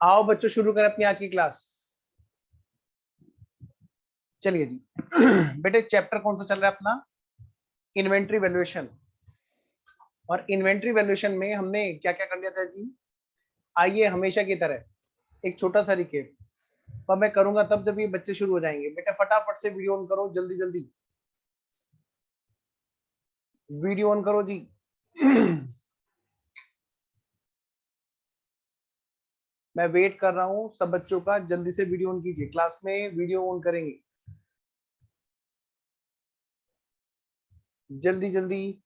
आओ बच्चों शुरू करें अपनी आज की क्लास। चलिए जी। बेटे चैप्टर कौन सा चल रहा है अपना? Inventory valuation. और इन्वेंट्री वैल्यूएशन में हमने क्या क्या कर लिया था जी? आइए हमेशा की तरह एक छोटा सा रिकेप पर मैं करूंगा तब जब ये बच्चे शुरू हो जाएंगे। बेटा फटाफट से वीडियो ऑन करो, जल्दी जल्दी वीडियो ऑन करो जी। मैं वेट कर रहा हूँ सब बच्चों का, जल्दी से वीडियो ऑन कीजिए। क्लास में वीडियो ऑन करेंगे, जल्दी जल्दी।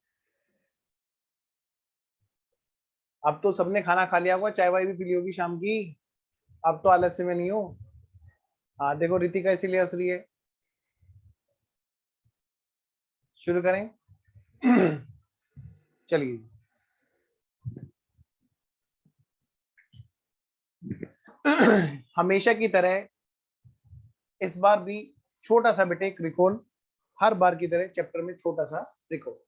अब तो सबने खाना खा लिया होगा, चाय वाय भी पी ली होगी शाम की। अब तो आलस्य में नहीं हो। हाँ देखो रितिका इसीलिए हंस रही है। शुरू करें। चलिए। हमेशा की तरह इस बार भी छोटा सा बेटे एक रिकॉल, हर बार की तरह चैप्टर में छोटा सा रिकॉल।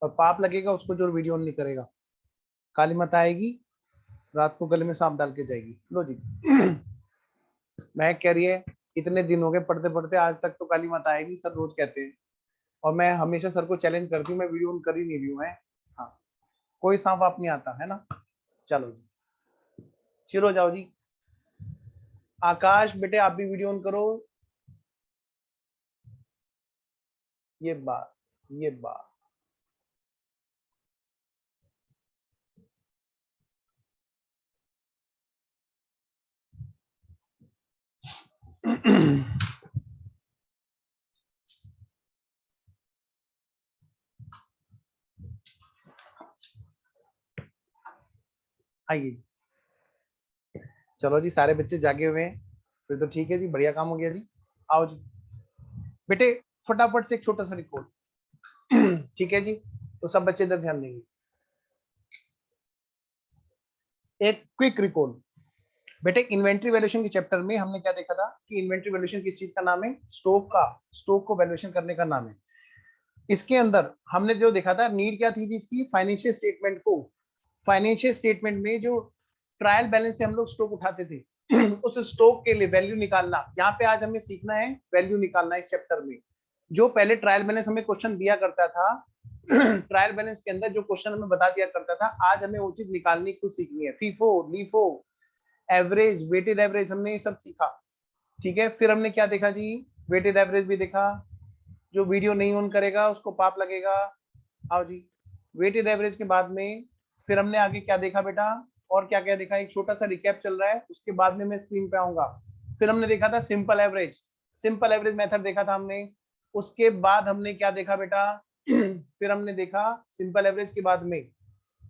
और पाप लगेगा उसको जो वीडियो ऑन नहीं करेगा। काली माता आएगी, रात को गले में सांप डाल के जाएगी। लो जी। मैं कह रही है इतने दिन हो गए पढ़ते पढ़ते, आज तक तो काली माता आएगी, सर रोज कहते हैं। और मैं हमेशा सर को चैलेंज करती हूँ, मैं वीडियो ऑन कर ही नहीं रही हूँ। मैं हाँ, कोई सांप आप नहीं आता है ना। चलो जी शुरू हो जाओ जी। आकाश बेटे आप भी वीडियो ऑन करो। ये बात आइए जी। चलो जी सारे बच्चे जागे हुए हैं, फिर तो ठीक है जी, बढ़िया काम हो गया जी। आओ जी बेटे फटाफट से एक छोटा सा रिकॉर्ड। ठीक है जी, तो सब बच्चे इधर ध्यान देंगे। एक क्विक रिकॉल। बेटे इन्वेंट्री वैल्यूएशन के चैप्टर में हमने क्या देखा था कि इन्वेंट्री वैल्यूएशन किस चीज का नाम है? स्टॉक का, स्टॉक को वैल्यूएशन करने का नाम है। इसके अंदर हमने जो देखा था नीड क्या थी जिसकी, फाइनेंशियल स्टेटमेंट को, फाइनेंशियल स्टेटमेंट में जो ट्रायल बैलेंस से हम लोग स्टॉक उठाते थे, उस स्टॉक के लिए वैल्यू निकालना। यहाँ पे आज हमें सीखना है वैल्यू निकालना इस चैप्टर में। जो पहले ट्रायल बैलेंस हमें क्वेश्चन दिया करता था, ट्रायल बैलेंस के अंदर जो क्वेश्चन हमें बता दिया करता था, आज हमें वो चीज निकालनी खुद सीखनी है। FIFO, LIFO, average, weighted average, हमने ये सब सीखा। ठीक है, फिर हमने क्या देखा जी? वेटेड एवरेज भी देखा। जो वीडियो नहीं ऑन करेगा उसको पाप लगेगा। आओ जी। वेटेड एवरेज के बाद में फिर हमने आगे क्या देखा बेटा? और क्या क्या देखा, एक छोटा सा रिकैप चल रहा है, उसके बाद में मैं स्क्रीन पे आऊंगा। फिर हमने देखा था simple average, simple average method देखा था हमने। उसके बाद हमने क्या देखा बेटा? फिर हमने देखा सिंपल एवरेज के बाद में,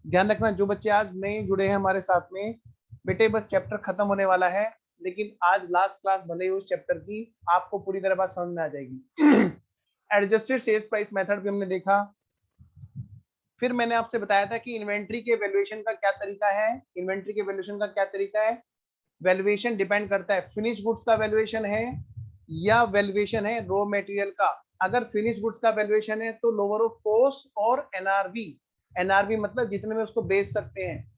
ध्यान रखना जो बच्चे आज नए जुड़े हैं हमारे साथ में, बेटे बस चैप्टर खत्म होने वाला है, लेकिन आज लास्ट क्लास भले ही उस चैप्टर की, आपको पूरी तरह बात समझ में आ जाएगी। एडजस्टेड सेल्स प्राइस मेथड भी हमने देखा। फिर मैंने आपसे बताया था कि इन्वेंट्री के वैल्यूएशन का क्या तरीका है। इन्वेंट्री के वैल्यूएशन का क्या तरीका है? वैल्यूएशन डिपेंड करता है फिनिश गुड्स का वैल्यूएशन है या वैल्यूएशन है रॉ मटेरियल का। अगर फिनिश गुड्स का वैल्यूएशन है तो लोअर ऑफ कॉस्ट और एनआरवी। एनआरवी मतलब जितने में उसको बेच सकते हैं,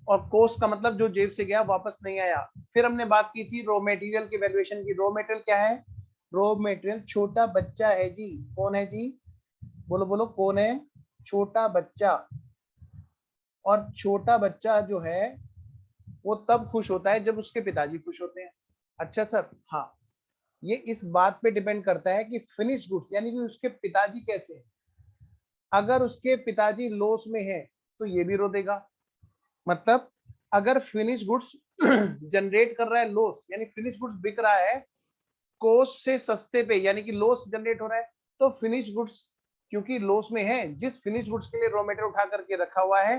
और कॉस्ट का मतलब जो जेब से गया वापस नहीं आया। फिर हमने बात की थी रॉ मटेरियल की वैल्यूएशन की। रॉ मटेरियल क्या है? रॉ मटेरियल छोटा बच्चा है जी। कौन है जी? बोलो बोलो कौन है? छोटा बच्चा। और छोटा बच्चा जो है वो तब खुश होता है जब उसके पिताजी खुश होते हैं। अच्छा सर, हाँ, ये इस बात पे डिपेंड करता है कि फिनिश गुड्स यानी कि उसके पिताजी कैसे हैं। अगर उसके पिताजी लॉस में है तो ये भी रो देगा। मतलब अगर फिनिश गुड्स जनरेट कर रहा है लॉस, यानी फिनिश गुड्स बिक रहा है कॉस्ट से सस्ते पे, यानी कि लॉस जनरेट हो रहा है, तो फिनिश गुड्स क्योंकि लॉस में है, जिस फिनिश गुड्स के लिए रॉ मटेरियल उठा करके रखा हुआ है,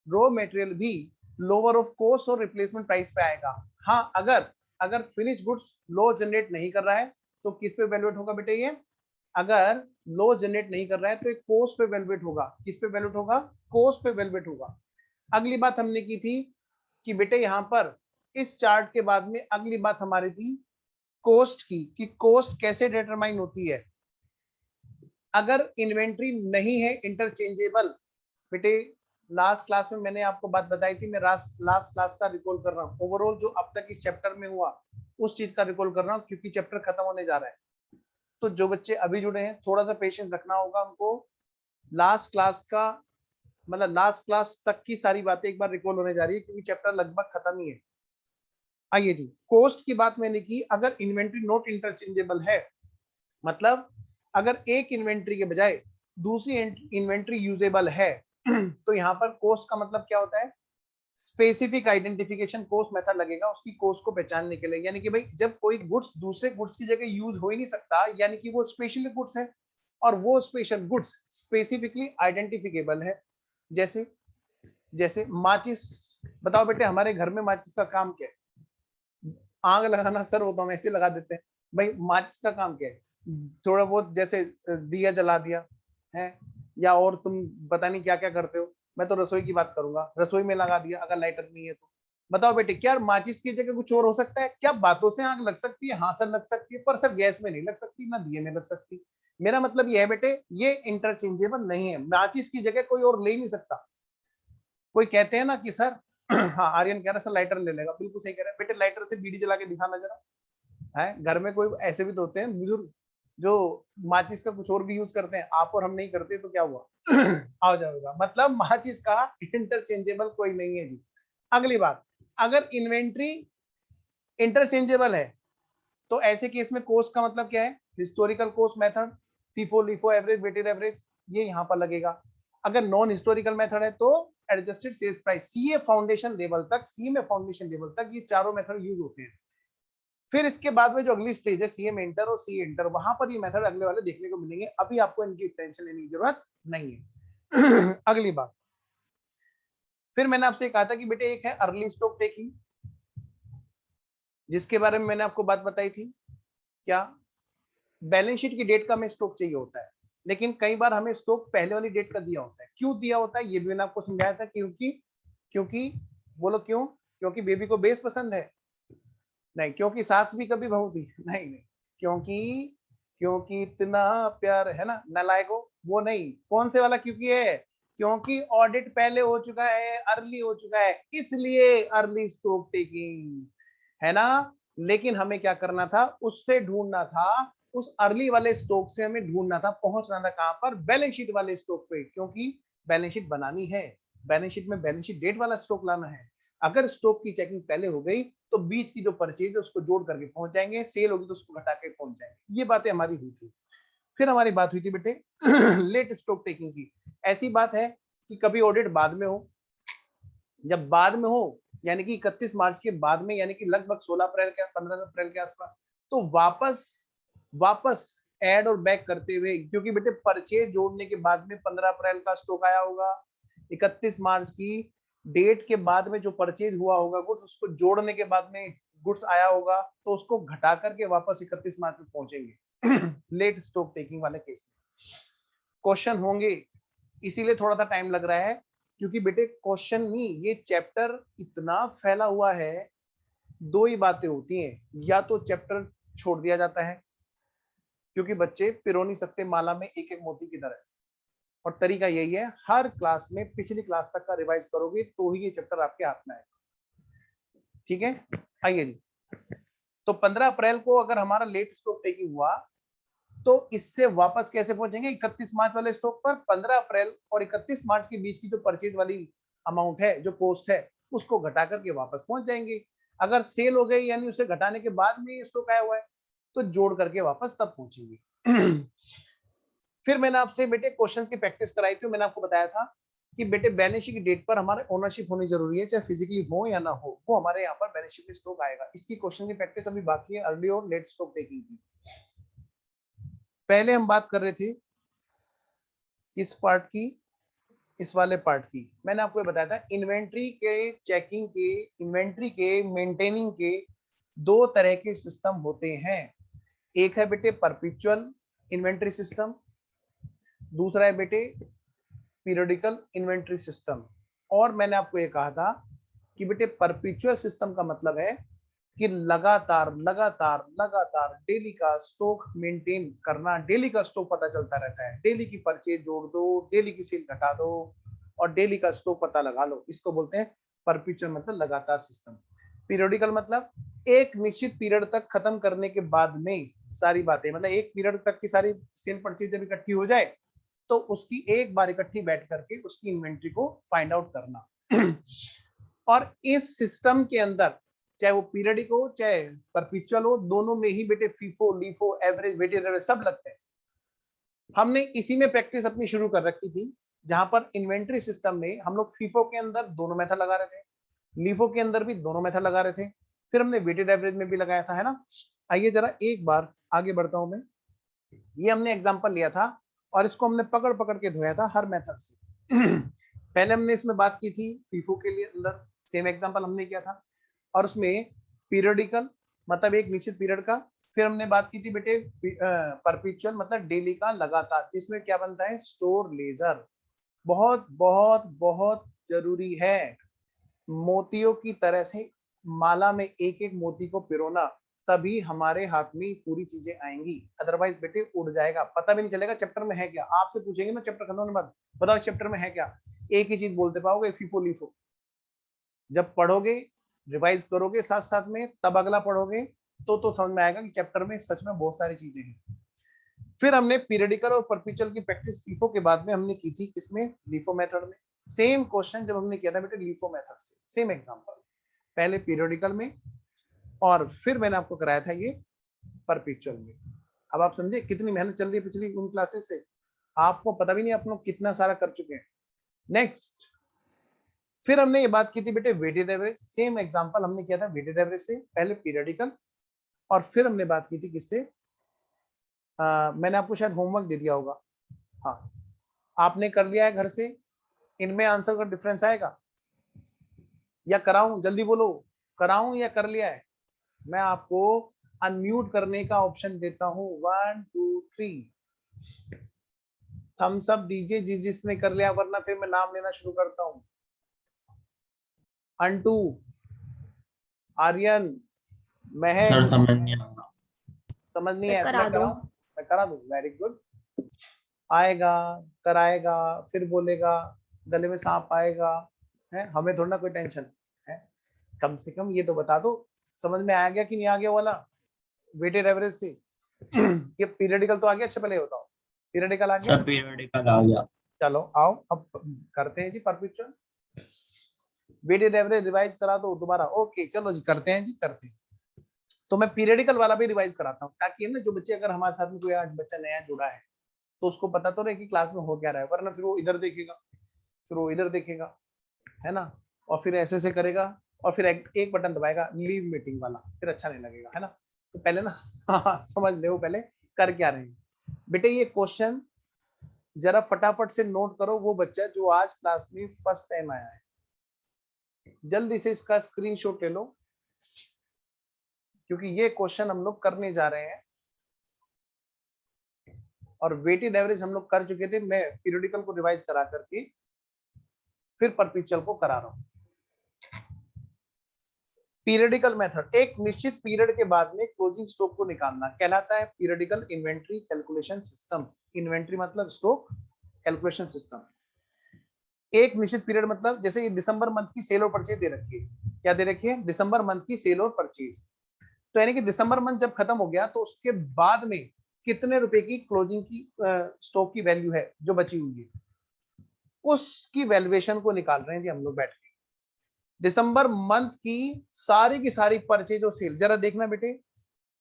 रॉ मटेरियल भी लोअर ऑफ कॉस्ट और रिप्लेसमेंट प्राइस पे आएगा। हाँ, अगर अगर फिनिश गुड्स लॉस जनरेट नहीं कर रहा है तो किस पे वैल्यूएट होगा बेटे? ये अगर लॉस जनरेट नहीं कर रहा है तो एक कॉस्ट पे वैल्यूएट होगा। किस पे वैल्यूएट होगा? कॉस्ट पे वैल्यूएट होगा। अगली बात हमने की थी कि बेटे यहां पर इस चार्ट के बाद में अगली बात हमारी थी कॉस्ट की, कि कॉस्ट कैसे डिटरमाइन होती है। अगर इन्वेंट्री नहीं है इंटरचेंजेबल, बेटे लास्ट क्लास में मैंने आपको बात बताई थी, मैं लास्ट क्लास का रिकॉल कर रहा हूँ, ओवरऑल जो अब तक इस चैप्टर में हुआ उस चीज का रिकॉल कर रहा हूँ, क्योंकि चैप्टर खत्म होने जा रहा है। तो जो बच्चे अभी जुड़े हैं थोड़ा सा पेशेंस रखना होगा उनको, लास्ट क्लास का मतलब लास्ट क्लास तक की सारी बातें एक बार रिकॉल होने जा रही है, क्योंकि चैप्टर लगभग खत्म ही है। आइए जी, कोस्ट की बात मैंने की, अगर इन्वेंट्री नोट इंटरचेंजेबल है, मतलब अगर एक इन्वेंट्री के बजाय दूसरी इन्वेंट्री यूजेबल है तो यहाँ पर कोस्ट का मतलब क्या होता है, स्पेसिफिक आइडेंटिफिकेशन कोस्ट मेथड लगेगा उसकी कोस्ट को पहचानने के लिए। यानी कि भाई जब कोई गुड्स दूसरे गुड्स की जगह यूज हो ही नहीं सकता, यानी कि वो स्पेशल गुड्स है, और वो स्पेशल गुड्स स्पेसिफिकली आइडेंटिफिकेबल है। जैसे जैसे माचिस, बताओ बेटे हमारे घर में माचिस का काम क्या है? आग लगाना सर, वो तो हम ऐसे लगा देते हैं। भाई माचिस का काम क्या है? थोड़ा बहुत जैसे दिया जला दिया है, या और तुम पता नहीं क्या क्या करते हो। मैं तो रसोई की बात करूंगा, रसोई में लगा दिया अगर लाइटर नहीं है तो। बताओ बेटे क्या माचिस की जगह कुछ और हो सकता है क्या? बातों से आग लग सकती है, हाँ सर लग सकती है, पर सर गैस में नहीं लग सकती, ना दिए में लग सकती। मेरा मतलब ये है बेटे, ये इंटरचेंजेबल नहीं है, माचिस की जगह कोई और ले नहीं सकता। कोई कहते हैं ना कि सर हाँ आर्यन कह रहा है सर लाइटर ले लेगा, बिल्कुल सही कह रहा है बेटे, लाइटर से बीड़ी जला के दिखाना जरा है। घर में कोई ऐसे भी तो होते हैं बुजुर्ग जो माचिस का कुछ और भी यूज करते हैं, आप और हम नहीं करते तो क्या हुआ आ जाएगा। मतलब माचिस का इंटरचेंजेबल कोई नहीं है जी। अगली बात, अगर इन्वेंट्री इंटरचेंजेबल है तो ऐसे केस में कोस्ट का मतलब क्या है? Historical cost method, FIFO LIFO average weighted average, ये यहां पर लगेगा। अगर नॉन हिस्टोरिकल मेथड है तो adjusted sales price, CA foundation level तक, सी में फाउंडेशन लेवल तक ये चारों मेथड यूज होते हैं। फिर इसके बाद में जो अगली स्टेज है सीएम इंटर और सी इंटर, वहां पर ये मेथड अगले वाले देखने को मिलेंगे, अभी आपको इनकी टेंशन लेने की जरूरत नहीं है। अगली बात, फिर मैंने आपसे कहा था कि बेटे एक है अर्ली स्टॉक टेकिंग, जिसके बारे में मैंने आपको बात बताई थी। क्या? बैलेंस शीट की डेट का हमें स्टॉक चाहिए होता है, लेकिन कई बार हमें स्टॉक पहले वाली डेट का दिया होता है। क्यों दिया होता है ये भी मैंने आपको समझाया था, क्योंकि क्योंकि बोलो क्यों? क्योंकि बेबी को बेस पसंद है? नहीं। क्योंकि सास भी कभी बहू थी? नहीं नहीं। क्योंकि क्योंकि इतना प्यार है ना नालायको, वो नहीं। कौन से वाला क्योंकि है? क्योंकि ऑडिट पहले हो चुका है, अर्ली हो चुका है, इसलिए अर्ली स्टॉक टेकिंग है ना। लेकिन हमें क्या करना था, उससे ढूंढना था, उस अर्ली वाले स्टॉक से हमें ढूंढना था, पहुंचना था कहां पर? बैलेंस शीट वाले स्टॉक पे, क्योंकि बैलेंस शीट बनानी है, बैलेंस शीट में बैलेंस शीट डेट वाला स्टॉक लाना है। अगर स्टॉक की चेकिंग पहले हो गई तो बीच की जो परचेज है उसको जोड़ करके पहुंच जाएंगे, सेल होगी तो उसको घटा के पहुंच जाएंगे। ये बातें हमारी हुई थी। फिर हमारी बात हुई थी बेटे लेट स्टॉक टेकिंग की। ऐसी बात है कि कभी ऑडिट बाद में हो, जब बाद में हो यानी कि 31 मार्च के बाद में, यानी कि लगभग 16 अप्रैल के 15 अप्रैल के आसपास, तो वापस वापस ऐड और बैक करते हुए, क्योंकि बेटे परचेज जोड़ने के बाद में 15 अप्रैल का स्टॉक आया होगा, 31 मार्च की डेट के बाद में जो परचेज हुआ होगा गुड्स, उसको जोड़ने के बाद में गुड्स आया होगा, तो उसको घटा करके वापस 31 मार्च में पहुंचेंगे लेट स्टॉक टेकिंग वाले केस में। क्वेश्चन होंगे, इसीलिए थोड़ा सा टाइम लग रहा है, क्योंकि बेटे क्वेश्चन नहीं, ये चैप्टर इतना फैला हुआ है। दो ही बातें होती हैं, या तो चैप्टर छोड़ दिया जाता है, क्योंकि बच्चे पिरो नहीं सकते माला में एक एक मोती की तरह, और तरीका यही है, हर क्लास में पिछली क्लास तक का रिवाइज करोगे तो ही ये चैप्टर आपके हाथ में आएगा। ठीक है, आइए जी। तो 15 अप्रैल को अगर हमारा लेट स्टॉक टेकिंग हुआ तो इससे वापस कैसे पहुंचेंगे? 31 मार्च वाले स्टॉक पर 15 अप्रैल और 31 मार्च के बीच की जो परचेज वाली अमाउंट है, जो कोस्ट है, उसको घटा करके वापस पहुंच जाएंगे। अगर सेल हो गई यानी उसे घटाने के बाद में स्टॉक आया हुआ है तो जोड़ करके वापस तब पहुंचेंगे। फिर मैंने आपसे बेटे क्वेश्चंस की प्रैक्टिस कराई थी, मैंने आपको बताया था कि बेटे बैलेंस शीट की डेट पर हमारे ओनरशिप होनी जरूरी है, चाहे फिजिकली हो या ना हो, वो हमारे यहाँ पर बैलेंस शीट में स्टॉक आएगा। इसकी क्वेश्चन की प्रैक्टिस अभी बाकी है, अर्ली और लेट स्टॉक टेकिंग की। पहले हम बात कर रहे थे किस पार्ट की? इस वाले पार्ट की। मैंने आपको ये बताया था इन्वेंट्री के चेकिंग के, इन्वेंट्री के मेंटेनिंग के दो तरह के सिस्टम होते हैं। एक है बेटे परपेचुअल इन्वेंट्री सिस्टम, दूसरा है बेटे पीरियोडिकल इन्वेंट्री सिस्टम। और मैंने आपको ये कहा था कि बेटे परपेचुअल सिस्टम का मतलब है कि लगातार लगातार लगातार डेली का स्टॉक मेंटेन करना, डेली का स्टॉक पता चलता रहता है, डेली की परचेज जोड़ दो, डेली की सेल घटा दो, और डेली का स्टॉक पता लगा लो। इसको बोलते हैं परपेचुअल, मतलब लगातार सिस्टम। पीरियोडिकल मतलब एक निश्चित पीरियड तक खत्म करने के बाद में सारी बातें, मतलब एक पीरियड तक की सारी सेल परचेज जब इकट्ठी हो जाए तो उसकी एक बार इकट्ठी बैठ करके उसकी इन्वेंट्री को फाइंड आउट करना। और इस सिस्टम के अंदर चाहे वो पीरियडिक हो चाहे परपेचुअल हो, दोनों में ही बेटे FIFO, LIFO, average, weighted average सब लगते हैं। हमने इसी में प्रैक्टिस अपनी शुरू कर रखी थी, जहां पर इन्वेंट्री सिस्टम में हम लोग फीफो के अंदर दोनों मेथड लगा रहे थे, लीफो के अंदर भी दोनों मेथड लगा रहे थे, फिर हमने वेटेड एवरेज में भी लगाया था, है ना। आइए जरा एक बार आगे बढ़ता हूं मैं। ये हमने एग्जांपल लिया था और इसको हमने पकड़ पकड़ के धोया था हर मेथड से। पहले हमने इसमें बात की थी फीफो के लिए अंदर सेम एग्जांपल हमने किया था, और उसमें पीरियडिकल मतलब एक निश्चित पीरियड का, फिर हमने बात की थी बेटे परपेचुअल मतलब डेली का लगातार, जिसमें क्या बनता है स्टोर लेजर। बहुत बहुत बहुत जरूरी है मोतियों की तरह से माला में एक एक मोती को पिरोना, तभी हमारे हाथ में पूरी चीजें आएंगी, अदरवाइज बेटे उड़ जाएगा, पता भी नहीं चलेगा चैप्टर में है क्या। आपसे पूछेंगे ना चैप्टर खत्म होने बाद, बताओ इस चैप्टर में है क्या, एक ही चीज बोलते पाओगे फीफो लीफो। जब पढ़ोगे रिवाइज करोगे साथ साथ में, तब अगला पढ़ोगे तो समझ में आएगा कि चैप्टर में सच में बहुत सारी चीजें हैं। फिर हमने पीरियडिकल और परपेचुअल की प्रैक्टिस फीफो के बाद में हमने की थी किसमें, लीफो मेथड में। सेम क्वेश्चन जब हमने किया था बेटे लीफो मेथड से, सेम एग्जांपल, पहले पीरियडिकल में और फिर मैंने आपको कराया था ये परपेचुअल में। अब आप समझे कितनी मेहनत चल रही है पिछली उन क्लासेस से, आपको पता भी नहीं आप लोग कितना सारा कर चुके हैं। नेक्स्ट, फिर हमने ये बात की थी बेटे वेटेड एवरेज, सेम एग्जांपल हमने किया था वेटेड एवरेज से, पहले पीरियडिकल और फिर हमने बात की थी किससे, मैंने आपको शायद होमवर्क दे दिया होगा, हाँ आपने कर लिया है घर से, इनमें आंसर का डिफरेंस आएगा या कराऊं, जल्दी बोलो, कराऊं या कर लिया है। मैं आपको अनम्यूट करने का ऑप्शन देता हूं, 1 2 3 थम्स अप दीजिए जिसने कर लिया, वरना फिर मैं नाम लेना शुरू करता हूं। अंटू, आर्यन, सर महक, समझ नहीं आ रहा। समझ नहीं सर है तो मैं करा दो। कराऊं, मैं करा दूं, वेरी गुड। आएगा, कराएगा, फिर बोलेगा गले में सांप आएगा, है हमें थोड़ा ना कोई टेंशन है। कम से कम ये तो बता दो समझ में आ गया कि नहीं आ गया वाला वेटेड एवरेज से। ये पीरियडिकल तो आ गया, अच्छा पहले बताओ पीरियडिकल आ गया। सर पीरियडिकल आ गया। चलो आओ अब करते हैं जी परपेचुअल। वेटेड एवरेज रिवाइज करा दो दोबारा, ओके चलो जी करते हैं जी करते हैं। तो मैं पीरियडिकल वाला भी रिवाइज कराता हूँ, ताकि ना जो बच्चे, अगर हमारे साथ में कोई आज बच्चा नया जुड़ा है तो उसको पता तो रहे कि क्लास में हो क्या रहा है, वरना फिर वो इधर देखेगा फिर वो इधर देखेगा, है ना, और फिर ऐसे से करेगा और फिर एक बटन दबाएगा लीव मीटिंग वाला, फिर अच्छा नहीं लगेगा, है ना। तो पहले ना हाँ समझ ले वो पहले कर क्या रहे हैं। बेटे ये क्वेश्चन जरा फटाफट से नोट करो, वो बच्चा जो आज क्लास में फर्स्ट टाइम आया है, जल्दी से इसका स्क्रीनशॉट ले लो, क्योंकि ये क्वेश्चन हम लोग करने जा रहे हैं। और वेटेड एवरेज हम लोग कर चुके थे, मैं पीरियडिकल को रिवाइज करा करके फिर परपेचुअल को करा रहा हूं। पीरियडिकल मेथड, एक निश्चित पीरियड के बाद में क्लोजिंग स्टॉक को निकालना कहलाता है periodical inventory calculation system. Inventory मतलब स्टॉक, कैलकुलेशन सिस्टम। एक निश्चित पीरियड मतलब जैसे ये दिसंबर मंथ की सेल और परचेज दे रखी है, क्या दे रखी है, दिसंबर मंथ की सेल और परचेज। तो यानी कि दिसंबर मंथ जब खत्म हो गया तो उसके बाद में कितने रुपए की क्लोजिंग की स्टॉक की वैल्यू है जो बची हुई है, उसकी वैल्यूएशन को निकाल रहे हैं जी हम लोग बैठ के। दिसंबर मंथ की सारी परचेज और सेल, जरा देखना बेटे,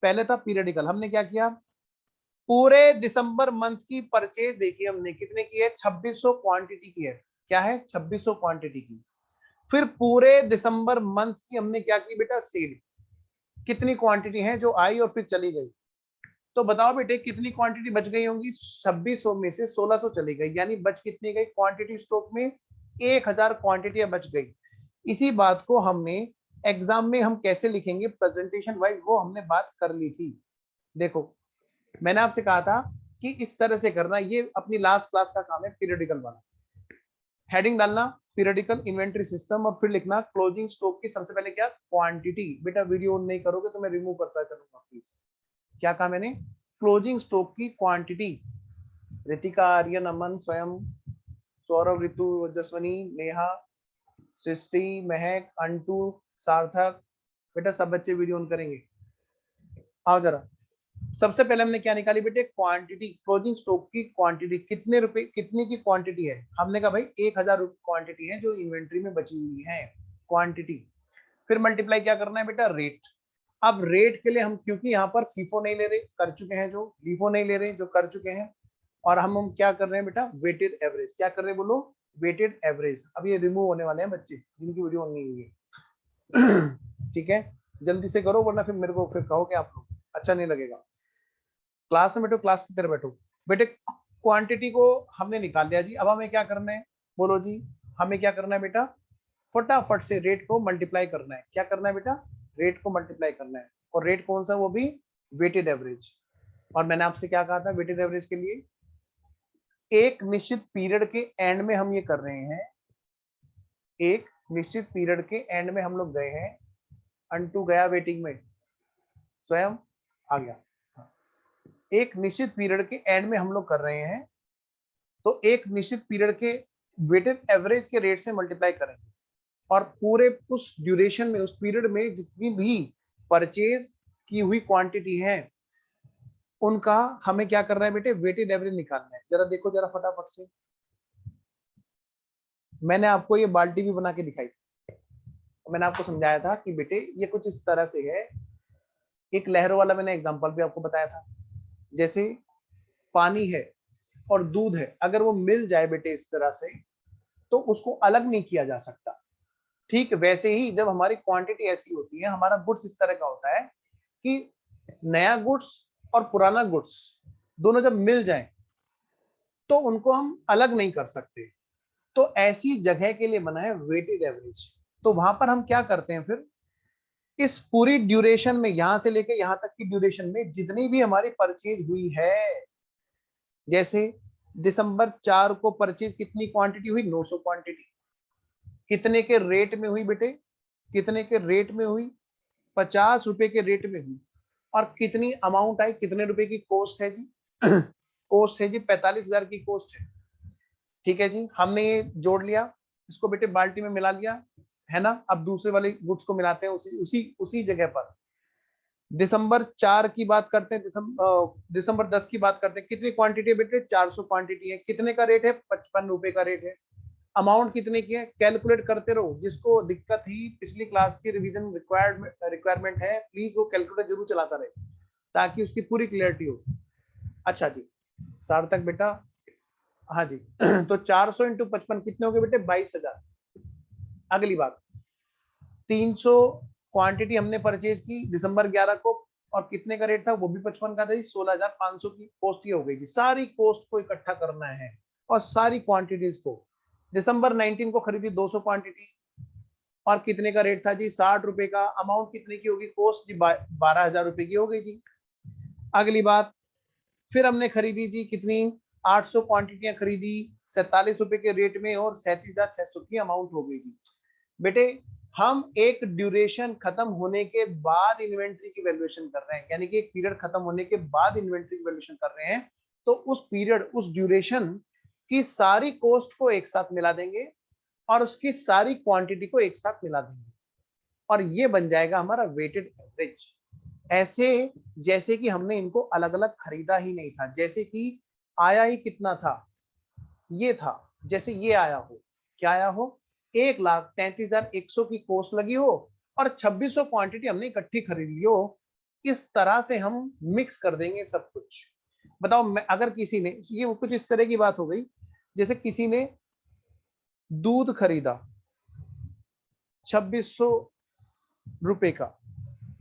पहले था पीरियडिकल, हमने क्या किया, पूरे दिसंबर मंथ की परचेज देखी हमने, कितने की है, 2600 क्वांटिटी की है, क्या है 2600 क्वांटिटी की। फिर पूरे दिसंबर मंथ की हमने क्या की बेटा, सेल, कितनी क्वांटिटी है जो आई और फिर चली गई। तो बताओ बेटे कितनी क्वांटिटी बच गई होंगी, 2600 में से 1600 चली गई, यानी बच कितनी गई क्वांटिटी स्टॉक में, 1000 क्वांटिटी बच गई। इसी बात को हमने एग्जाम में हम कैसे लिखेंगे प्रेजेंटेशन वाइज, वो हमने बात कर ली थी। देखो मैंने आपसे कहा था कि इस तरह से करना, ये अपनी लास्ट क्लास का काम है पीरियडिकल वाला। हेडिंग डालना पीरियडिकल इन्वेंटरी सिस्टम और फिर लिखना क्लोजिंग स्टॉक की सबसे पहले क्या, क्वांटिटी। बेटा वीडियो ऑन नहीं करोगे तो मैं रिमूव करता चलूंगा प्लीज। क्या कहा मैंने, क्लोजिंग स्टॉक की क्वांटिटी। रितिका, आर्यन, अमन, स्वयं, सौरभ, ऋतु, ओजस्वनी, नेहा, सृष्टि, महक, अंटू, सार्थक, बेटा सब बच्चे वीडियो ऑन करेंगे। आओ जरा, सबसे पहले हमने क्या निकाली बेटे, क्वांटिटी, क्लोजिंग स्टॉक की क्वांटिटी, कितने रुपए, कितने की क्वांटिटी है। हमने कहा भाई 1000 क्वांटिटी है जो इन्वेंट्री में बची हुई है, क्वांटिटी। फिर मल्टीप्लाई क्या करना है बेटा, रेट। अब रेट के लिए हम, क्योंकि यहाँ पर फीफो नहीं ले रहे, कर चुके हैं जो, लीफो नहीं ले रहे जो कर चुके हैं, और हम क्या कर रहे हैं बेटा, वेटेड एवरेज। क्या कर रहे हैं बोलो, वेटेड एवरेज। अब ये रिमूव होने वाले हैं बच्चे जिनकी वीडियो ऑन नहीं हुई है। ठीक है, जल्दी से करो वरना फिर मेरे को फिर कहोगे आप लोग, अच्छा नहीं लगेगा। क्लास में बैठो, क्लास की तरह बैठो बेटे। क्वांटिटी को हमने निकाल लिया जी, अब हमें क्या करना है, बोलो जी, हमें क्या करना है बेटा, फटाफट से रेट को मल्टीप्लाई करना है। क्या करना है बेटा, रेट को मल्टीप्लाई करना है। और रेट कौन सा, वो भी वेटेड एवरेज। और मैंने आपसे क्या कहा था, वेटेड एवरेज के लिए एक निश्चित पीरियड के एंड में हम ये कर रहे हैं, एक निश्चित पीरियड के एंड में हम लोग गए हैं, अंटू गया वेटिंग में, स्वयं आ गया, एक निश्चित पीरियड के एंड में हम लोग कर रहे हैं, तो एक निश्चित पीरियड के वेटेड एवरेज के रेट से मल्टीप्लाई करेंगे, और पूरे उस ड्यूरेशन में, उस पीरियड में जितनी भी परचेज की हुई क्वांटिटी है उनका हमें क्या करना है बेटे, वेटेड एवरेज निकालना है। जरा देखो जरा फटाफट से, मैंने आपको ये बाल्टी भी बना के दिखाई थी, मैंने आपको समझाया था कि बेटे ये कुछ इस तरह से है। एक लहरों वाला मैंने एग्जांपल भी आपको बताया था, जैसे पानी है और दूध है, अगर वो मिल जाए बेटे इस तरह से, तो उसको अलग नहीं किया जा सकता। ठीक वैसे ही जब हमारी क्वांटिटी ऐसी होती है, हमारा गुड्स इस तरह का होता है कि नया गुड्स और पुराना गुड्स दोनों जब मिल जाएं तो उनको हम अलग नहीं कर सकते। तो ऐसी जगह के लिए बना है वेटेड एवरेज। तो वहां पर हम क्या करते हैं, फिर इस पूरी ड्यूरेशन में, यहां से लेकर यहां तक की ड्यूरेशन में जितनी भी हमारी परचेज हुई है, जैसे दिसंबर 4 को परचेज कितनी क्वांटिटी हुई, 900 क्वांटिटी, कितने के रेट में हुई बेटे, कितने के रेट में हुई, 50 रुपए के रेट में हुई, और कितनी अमाउंट आई, कितने रुपए की कॉस्ट है जी, कॉस्ट है जी 45,000 की कॉस्ट है। ठीक है जी, हमने ये जोड़ लिया, इसको बेटे बाल्टी में मिला लिया, है ना। अब दूसरे वाले गुड्स को मिलाते हैं उसी उसी उसी जगह पर। दिसंबर 4 की बात करते हैं, दिसंबर 10 की बात करते हैं, कितनी क्वांटिटी है बेटे, 400 क्वांटिटी है, कितने का रेट है, 55 रुपए का रेट है, अमाउंट कितने की है, कैलकुलेट करते रहो। जिसको दिक्कत ही पिछली क्लास की रिवीजन रिक्वायरमेंट है, प्लीज वो कैलकुलेटर जरूर चलाता रहे ताकि उसकी पूरी क्लियरिटी हो। अच्छा जी, सार्थक बेटा, हाँ जी। तो 400 इंटू 55 कितने हो गए बेटे, 22,000। अगली बात, 300 क्वांटिटी हमने परचेज की दिसंबर 11 को, और कितने का रेट था, वो भी 55 का था जी, 16,500 की कॉस्ट ही हो गई जी। सारी कॉस्ट को इकट्ठा करना है और सारी क्वांटिटीज को। दिसंबर 19 को खरीदी 200 क्वांटिटी, और कितने का रेट था जी, 60 रुपए का, अमाउंट कितने की होगी, कॉस्ट जी 12,000 रुपए की हो गई जी। अगली बात, फिर हमने खरीदी जी कितनी, 800 क्वांटिटियां खरीदी 47 रुपए के रेट में, और 37,600 की अमाउंट हो गई जी। बेटे हम एक ड्यूरेशन खत्म होने के बाद इन्वेंट्री की वैल्यूएशन कर रहे हैं, यानी कि एक पीरियड खत्म होने के बाद इन्वेंट्री की वैल्यूएशन कर रहे हैं, तो उस पीरियड, उस ड्यूरेशन की सारी कॉस्ट को एक साथ मिला देंगे और उसकी सारी क्वांटिटी को एक साथ मिला देंगे, और ये बन जाएगा हमारा वेटेड एवरेज। ऐसे जैसे कि हमने इनको अलग अलग खरीदा ही नहीं था, जैसे कि आया ही कितना था, ये था, जैसे ये आया हो, क्या आया हो, 1,33,100 की कॉस्ट लगी हो और 2600 क्वांटिटी हमने इकट्ठी खरीद ली हो। इस तरह से हम मिक्स कर देंगे सब कुछ। बताओ, मैं अगर किसी ने, ये कुछ इस तरह की बात हो गई, जैसे किसी ने दूध खरीदा 2600 रुपए का,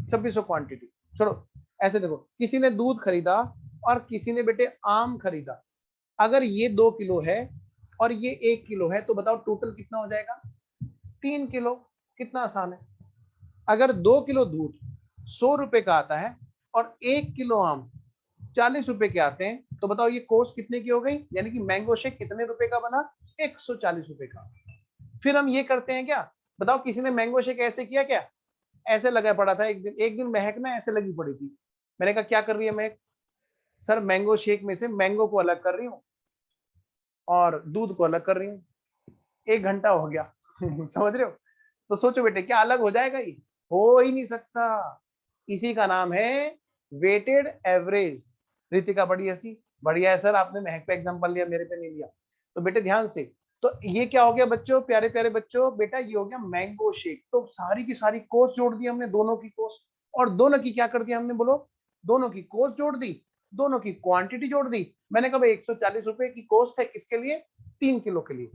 2600 क्वांटिटी, चलो ऐसे देखो, किसी ने दूध खरीदा और किसी ने बेटे आम खरीदा। अगर ये 2 किलो है और ये 1 किलो है, तो बताओ टोटल कितना हो जाएगा, 3 किलो। कितना आसान है। अगर 2 किलो दूध 100 रुपए का आता है और 1 किलो आम 40 रुपए के आते हैं, तो बताओ ये कॉस्ट कितने की हो गई, यानी कि मैंगो शेक कितने रुपए का बना, 140 रुपए का। फिर हम ये करते हैं क्या, बताओ किसी ने मैंगो शेक ऐसे किया क्या, ऐसे लगा पड़ा था। एक दिन महक ना ऐसे लगी पड़ी थी, मैंने कहा क्या कर रही है महक, सर मैंगो शेक में से मैंगो को अलग कर रही हूँ और दूध को अलग कर रही हूँ। 1 घंटा हो गया समझ रहे हो? तो सोचो बेटे क्या अलग हो जाएगा? ये हो ही नहीं सकता। इसी का नाम है वेटेड एवरेज। रितिका बड़ी हंसी, बढ़िया है सर, आपने महक पे एग्जांपल लिया, मेरे पे नहीं लिया। तो बेटे ध्यान से, तो ये क्या हो गया बच्चों, प्यारे प्यारे बच्चों, बेटा ये हो गया मैंगो शेक। तो सारी की सारी कोस्ट जोड़ दी हमने, दोनों की कोस्ट, और दोनों की क्या कर दिया हमने, बोलो? दोनों की कोस्ट जोड़ दी, दोनों की क्वांटिटी जोड़ दी। मैंने कहा 140 रुपए की कोस्ट है, किसके लिए? 3 किलो के लिए।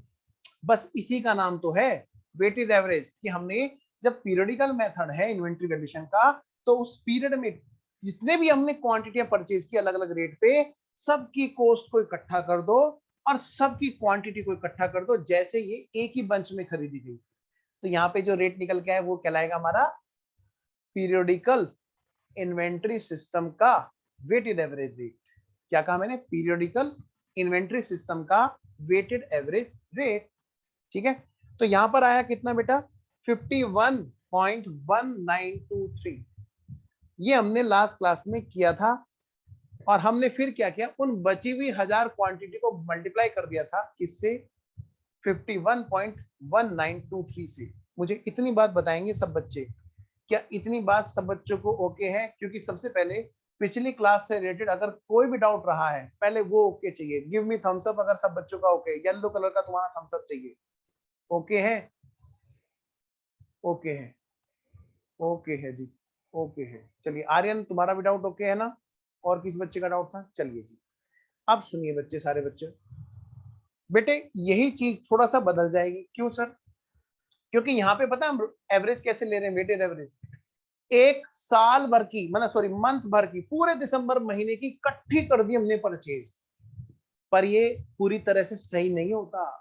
बस इसी का नाम तो है वेटेड एवरेज, कि हमने जब पीरियडिकल मेथड है इन्वेंट्री वैल्यूएशन का, तो उस पीरियड में जितने भी हमने क्वांटिटियां परचेज की अलग अलग रेट पे, सबकी कोस्ट को इकट्ठा कर दो और सबकी क्वांटिटी को इकट्ठा कर दो, जैसे ये एक ही बंच में खरीदी गई। तो यहाँ पे जो रेट निकल के आए वो कहलाएगा हमारा पीरियडिकल इन्वेंट्री सिस्टम का वेटेड एवरेज रेट। क्या कहा मैंने? पीरियडिकल इन्वेंट्री सिस्टम का वेटेड एवरेज रेट। ठीक है, तो यहां पर आया कितना बेटा? 51.1923। ये हमने लास्ट क्लास में किया था, और हमने फिर क्या किया, उन बची हुई 1000 क्वांटिटी को मल्टीप्लाई कर दिया था किससे? 51.1923 से। मुझे इतनी बात बताएंगे सब बच्चे, क्या इतनी बात सब बच्चों को ओके है? क्योंकि सबसे पहले पिछली क्लास से रिलेटेड अगर कोई भी डाउट रहा है, पहले वो ओके चाहिए। गिव मी थम्स अप अगर सब बच्चों का ओके, येलो कलर का तुम्हारा थम्स अप चाहिए। ओके है? ओके है, ओके है जी, ओके है। चलिए आर्यन, तुम्हारा भी डाउट ओके है ना? और किस बच्चे का डाउट था? चलिए जी, अब सुनिए बच्चे, सारे बच्चे, बेटे यही चीज थोड़ा सा बदल जाएगी। क्यों सर? क्योंकि यहाँ पे पता है हम एवरेज कैसे ले रहे हैं, वेटेड एवरेज। एक साल भर की, मतलब सॉरी मंथ भर की, पूरे दिसंबर महीने की इकट्ठी कर दी हमने परचेज। पर ये पूरी तरह से सही नहीं होता।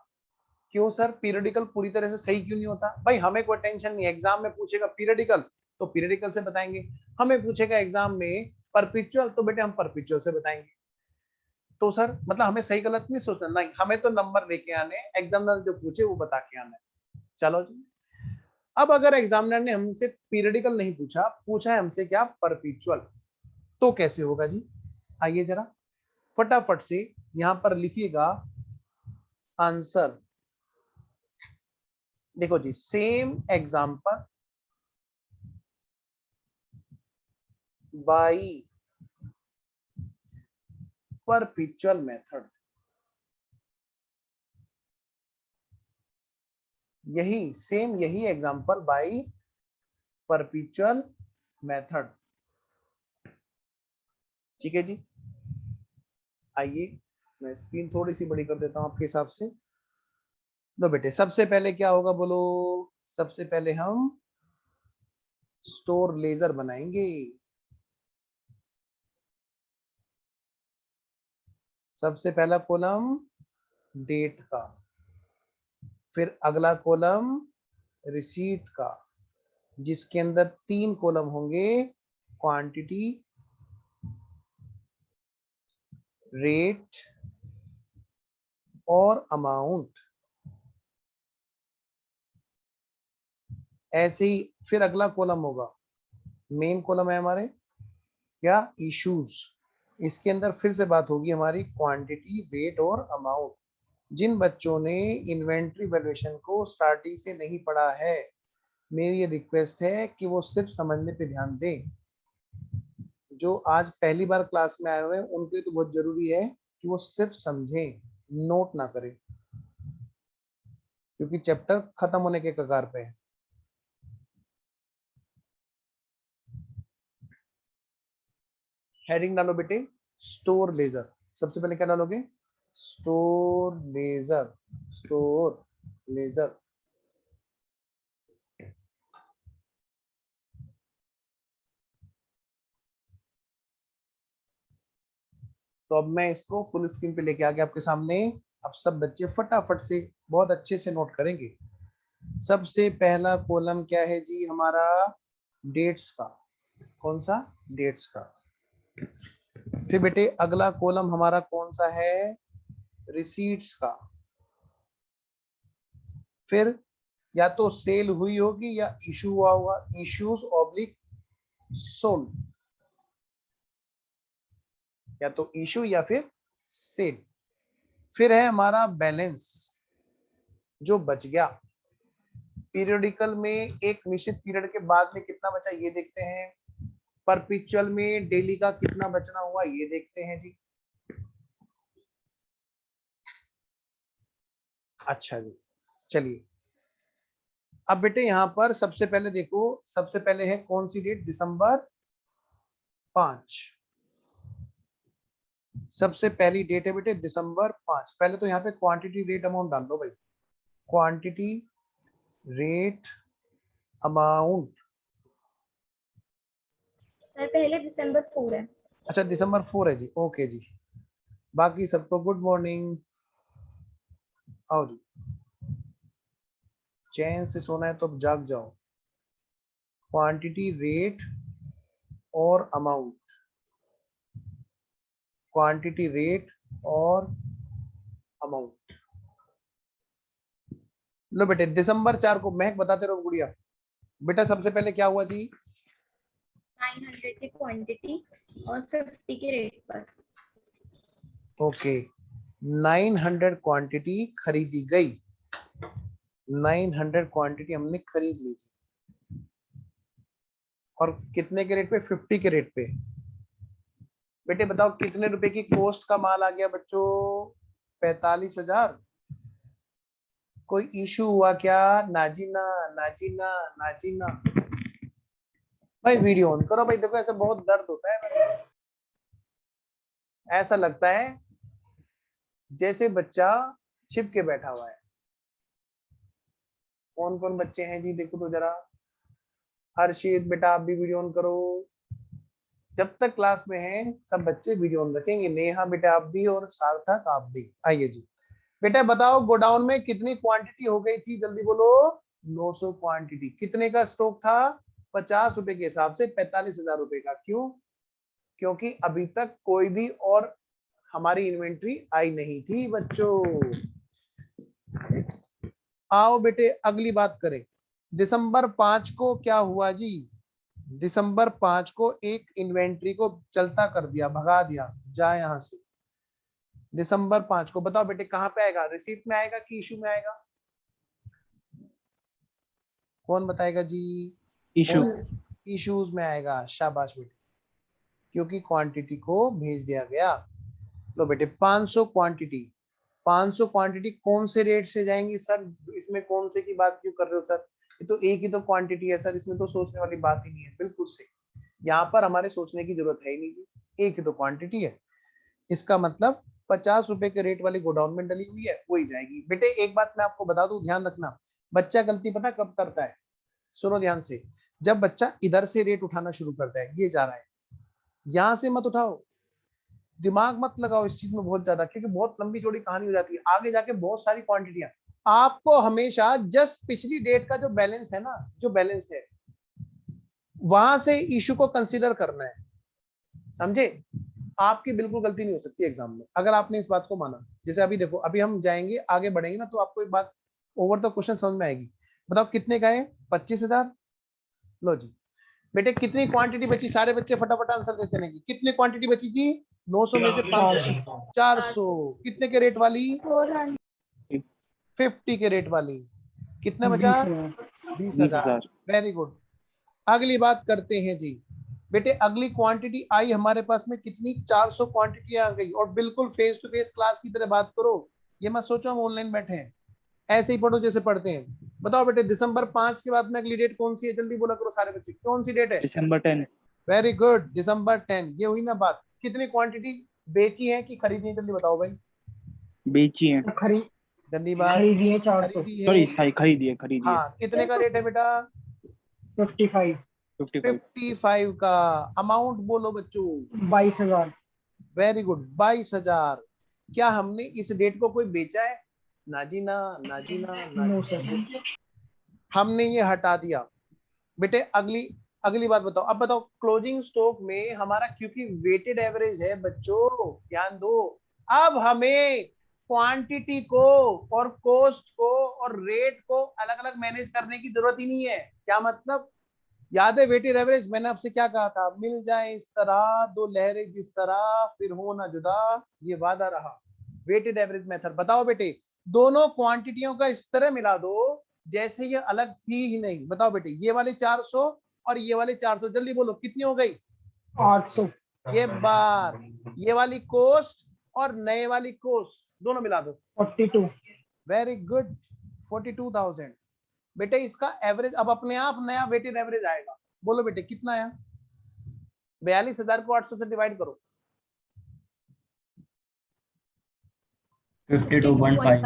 क्यों सर? पीरियडिकल पूरी तरह से सही क्यों नहीं होता? भाई हमें कोई टेंशन नहीं, एग्जाम में पूछेगा पीरियडिकल तो पीरियडिकल से बताएंगे, हमें पूछेगा एग्जाम में परपिचुअल तो बेटे हम परपिचुअल से बताएंगे। तो सर मतलब हमें सही गलत नहीं सोचना, नहीं, हमें तो नंबर लेके आने, एग्जामिनर जो पूछे वो बता के आना है। चलो जी, अब अगर एग्जामिनर ने हमसे पीरियडिकल नहीं पूछा, पूछा है हमसे क्या? परपिचुअल, तो कैसे होगा जी? आइए जरा फटाफट से यहां पर लिखिएगा आंसर। देखो जी, same example by perpetual method. यही सेम, यही एग्जांपल बाई परपेचुअल मेथड। ठीक है जी, आइए मैं स्क्रीन थोड़ी सी बड़ी कर देता हूं आपके हिसाब से। लो बेटे, सबसे पहले क्या होगा बोलो? सबसे पहले हम स्टोर लेजर बनाएंगे। सबसे पहला कॉलम डेट का, फिर अगला कॉलम रिसीट का, जिसके अंदर 3 कॉलम होंगे, क्वांटिटी, रेट और अमाउंट। ऐसे ही फिर अगला कॉलम होगा, मेन कॉलम है हमारे क्या? इश्यूज। इसके अंदर फिर से बात होगी हमारी क्वांटिटी, वेट और अमाउंट। जिन बच्चों ने इन्वेंट्री वैल्यूएशन को स्टार्टिंग से नहीं पढ़ा है, मेरी ये रिक्वेस्ट है कि वो सिर्फ समझने पे ध्यान दें। जो आज पहली बार क्लास में आए हुए हैं उनके लिए तो बहुत जरूरी है कि वो सिर्फ समझें, नोट ना करें, क्योंकि चैप्टर खत्म होने के कगार पे है। हेडिंग डालो बेटे, स्टोर लेजर। सबसे पहले क्या डालोगे? Store laser, store laser. तो अब मैं इसको फुल स्क्रीन पे लेके आ गया आपके सामने। अब सब बच्चे फटाफट से बहुत अच्छे से नोट करेंगे। सबसे पहला कॉलम क्या है जी हमारा? डेट्स का। कौन सा? डेट्स का। फिर बेटे अगला कॉलम हमारा कौन सा है? रिसीट्स का। फिर या तो सेल हुई होगी या इशू हुआ होगा, इश्यूज ऑब्लिक सोल्ड, या तो इशू या फिर सेल। फिर है हमारा बैलेंस, जो बच गया, पीरियोडिकल में एक निश्चित पीरियड के बाद में कितना बचा ये देखते हैं, परपिचुअल में डेली का कितना बचना हुआ ये देखते हैं जी। अच्छा जी, चलिए अब बेटे यहाँ पर सबसे पहले देखो, सबसे पहले है कौन सी डेट, दिसंबर 5। सबसे पहली डेट है बेटे दिसंबर 5। पहले तो यहाँ पे क्वांटिटी रेट अमाउंट डाल दो भाई, क्वांटिटी रेट अमाउंट। सर पहले दिसंबर 4 है। अच्छा दिसंबर 4 है जी, ओके जी। बाकी सबको गुड मॉर्निंग, आओ जी, चैन से सोना है तो अब जाग जाओ। क्वांटिटी रेट और अमाउंट, क्वांटिटी रेट और अमाउंट। लो बेटे दिसंबर 4 को, महक बताते रहो गुड़िया। बेटा सबसे पहले क्या हुआ जी, 900 की क्वांटिटी और 50 के रेट पर। ओके 900 क्वांटिटी खरीदी गई, 900 क्वांटिटी हमने खरीद ली और कितने के रेट पे, 50 के रेट पे। बेटे बताओ कितने रुपए की कॉस्ट का माल आ गया बच्चों, 45,000। कोई इशू हुआ क्या, नाजीना नाजीना नाजीना? भाई वीडियो ऑन करो भाई, देखो ऐसा बहुत दर्द होता है, ऐसा लगता है जैसे बच्चा छिप के बैठा हुआ है। कौन कौन बच्चे हैं जी, देखो तो जरा। हर्षित बेटा आप भी वीडियो ऑन करो, जब तक क्लास में हैं सब बच्चे वीडियो ऑन रखेंगे। नेहा बेटा आप भी, और सार्थक आप भी। आइए जी बेटा बताओ गोडाउन में कितनी क्वांटिटी हो गई थी, जल्दी बोलो। 900 क्वांटिटी। कितने का स्टॉक था, 50 रुपए के हिसाब से 45,000 रुपए का। क्यों, क्योंकि अभी तक कोई भी और हमारी इन्वेंट्री आई नहीं थी बच्चों। आओ बेटे अगली बात करें, दिसंबर 5 को क्या हुआ जी, दिसंबर 5 को एक इन्वेंट्री को चलता कर दिया, भगा दिया, जा यहां से। दिसंबर 5 को बताओ बेटे कहां पे आएगा, रिसीप्ट में आएगा कि इशू में आएगा, कौन बताएगा जी? इशू। इश्यूज में आएगा, शाबाश बेटे, क्योंकि क्वांटिटी को भेज दिया गया। लो बेटे 500 क्वांटिटी, 500 क्वांटिटी कौन से रेट से जाएंगी सर, इसमें कौन से की बात क्यों कर रहे हो सर, ये तो एक ही तो क्वांटिटी है सर, इसमें तो सोचने वाली बात ही नहीं है। बिल्कुल सही, यहाँ पर हमारे सोचने की जरूरत है ही नहीं जी, एक ही तो क्वांटिटी है। इसका मतलब 50 रुपए के रेट वाली गोडाउन में डली हुई है वही जाएगी। बेटे एक बात मैं आपको बता दूं, ध्यान रखना, बच्चा गलती पता कब करता है, सुनो ध्यान से। जब बच्चा इधर से रेट उठाना शुरू करता है, ये जा रहा है, यहां से मत उठाओ, दिमाग मत लगाओ इस चीज में बहुत ज्यादा, क्योंकि बहुत लंबी चौड़ी कहानी हो जाती है, आगे जाके बहुत सारी क्वांटिटियां। आपको हमेशा जस्ट पिछली डेट का जो बैलेंस है ना, जो बैलेंस है वहां से इशू को कंसीडर करना है, समझे? आपकी बिल्कुल गलती नहीं हो सकती एग्जाम में अगर आपने इस बात को माना। जैसे अभी देखो, अभी हम जाएंगे आगे बढ़ेंगे ना, तो आपको एक बात ओवर द क्वेश्चन समझ में आएगी। बताओ कितने का है, 25,000। लो जी बेटे कितनी क्वांटिटी बची, सारे बच्चे फटाफट आंसर देते रहेंगे, कितनी क्वांटिटी बची जी? 900 में से 500, 400। कितने के रेट वाली? 400। 50 के रेट वाली। कितना बचा? 20,000। Very good. अगली बात करते हैं जी बेटे, अगली क्वांटिटी आई हमारे पास में कितनी, 400 क्वांटिटी आ गई। और बिल्कुल फेस टू फेस क्लास की तरह बात करो, ये मत सोचो हम ऑनलाइन बैठे हैं, ऐसे ही पढ़ो जैसे पढ़ते हैं। बताओ बेटे दिसंबर 5 के बाद में अगली डेट कौन सी है, जल्दी बोला करो सारे बच्चे, कौन सी डेट है? दिसंबर 10। वेरी गुड, दिसंबर 10। ये हुई ना बात। कितनी क्वांटिटी बेची है कि खरीदी है, जल्दी बताओ भाई। बेची है। गंदी बात, खरीदी है 400। खरीदी है। खरीदी है। हाँ कितने का रेट है बेटा? 55। 55 का। अमाउंट बोलो बच्चों। 22,000। Very good, 22,000। क्या हमने इस डेट को कोई बेचा है? ना जी ना, ना जी ना, ना नो जी ना। सर। हमने ये हटा दिया। बेटे अगली अगली बात बताओ, अब बताओ क्लोजिंग स्टॉक में हमारा, क्योंकि वेटेड एवरेज है बच्चों, ध्यान दो, अब हमें क्वांटिटी को और कॉस्ट को और रेट को अलग अलग मैनेज करने की जरूरत ही नहीं है। क्या मतलब? याद है वेटेड एवरेज, मैंने आपसे क्या कहा था, मिल जाए इस तरह दो लहरें जिस तरह, फिर हो ना जुदा, ये वादा रहा। Weighted average method. बताओ बेटे दोनों क्वांटिटियों का इस तरह मिला दो जैसे ये अलग थी ही नहीं। बताओ बेटे, ये वाले 400 और ये वाले 400, जल्दी बोलो कितनी हो गई? 800। ये बात, ये वाली कोस्ट और नए वाली कोस्ट दोनों मिला दो। 42। Very good, 42,000। बेटे इसका एवरेज अब अपने आप नया वेटेड एवरेज आएगा। बोलो बेटे कितना आया? 42,000 को 800 से डिवाइड करो। 52.5।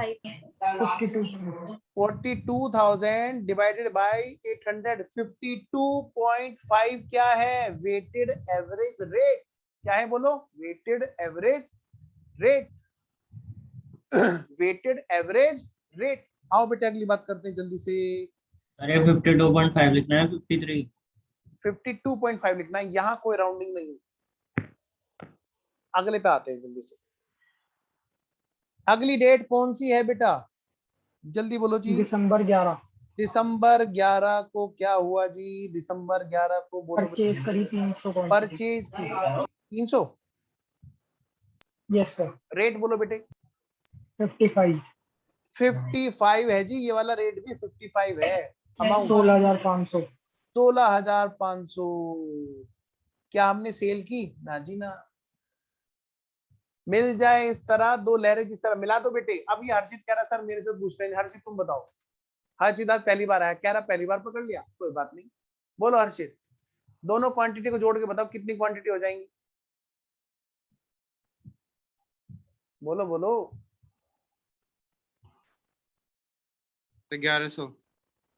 52। 42,000 डिवाइडेड बाय 800, 52.5 क्या है? Weighted average rate. क्या है बोलो? Weighted average rate. Weighted average rate. आओ बेटे अगली बात करते हैं जल्दी से। सर ये 52.5 लिखना है 53? 52.5 लिखना है, यहाँ कोई राउंडिंग नहीं है। अगले पे आते हैं जल्दी से। अगली डेट कौन सी है बेटा? जल्दी बोलो जी। दिसंबर 11। दिसंबर 11 को क्या हुआ जी? दिसंबर 11 को बोलो। परचेज करी 300 क्वांटिटी। परचेज की 300। Yes sir. रेट बोलो बेटे। 55। 55 है जी, ये वाला रेट भी 55 है। अमाउंट 16,500। 16,500। क्या हमने सेल की? ना जी ना। मिल जाए इस तरह दो लहरें जिस तरह, मिला दो बेटे। अब ये हर्षित कह रहा सर मेरे से पूछ रहे हैं। हर्षित तुम बताओ। हर्षित आज पहली बार आया, कह रहा पहली बार पकड़ लिया, कोई बात नहीं। बोलो हर्षित, दोनों क्वांटिटी को जोड़ के बताओ कितनी क्वांटिटी हो जाएंगी? बोलो बोलो। 1100।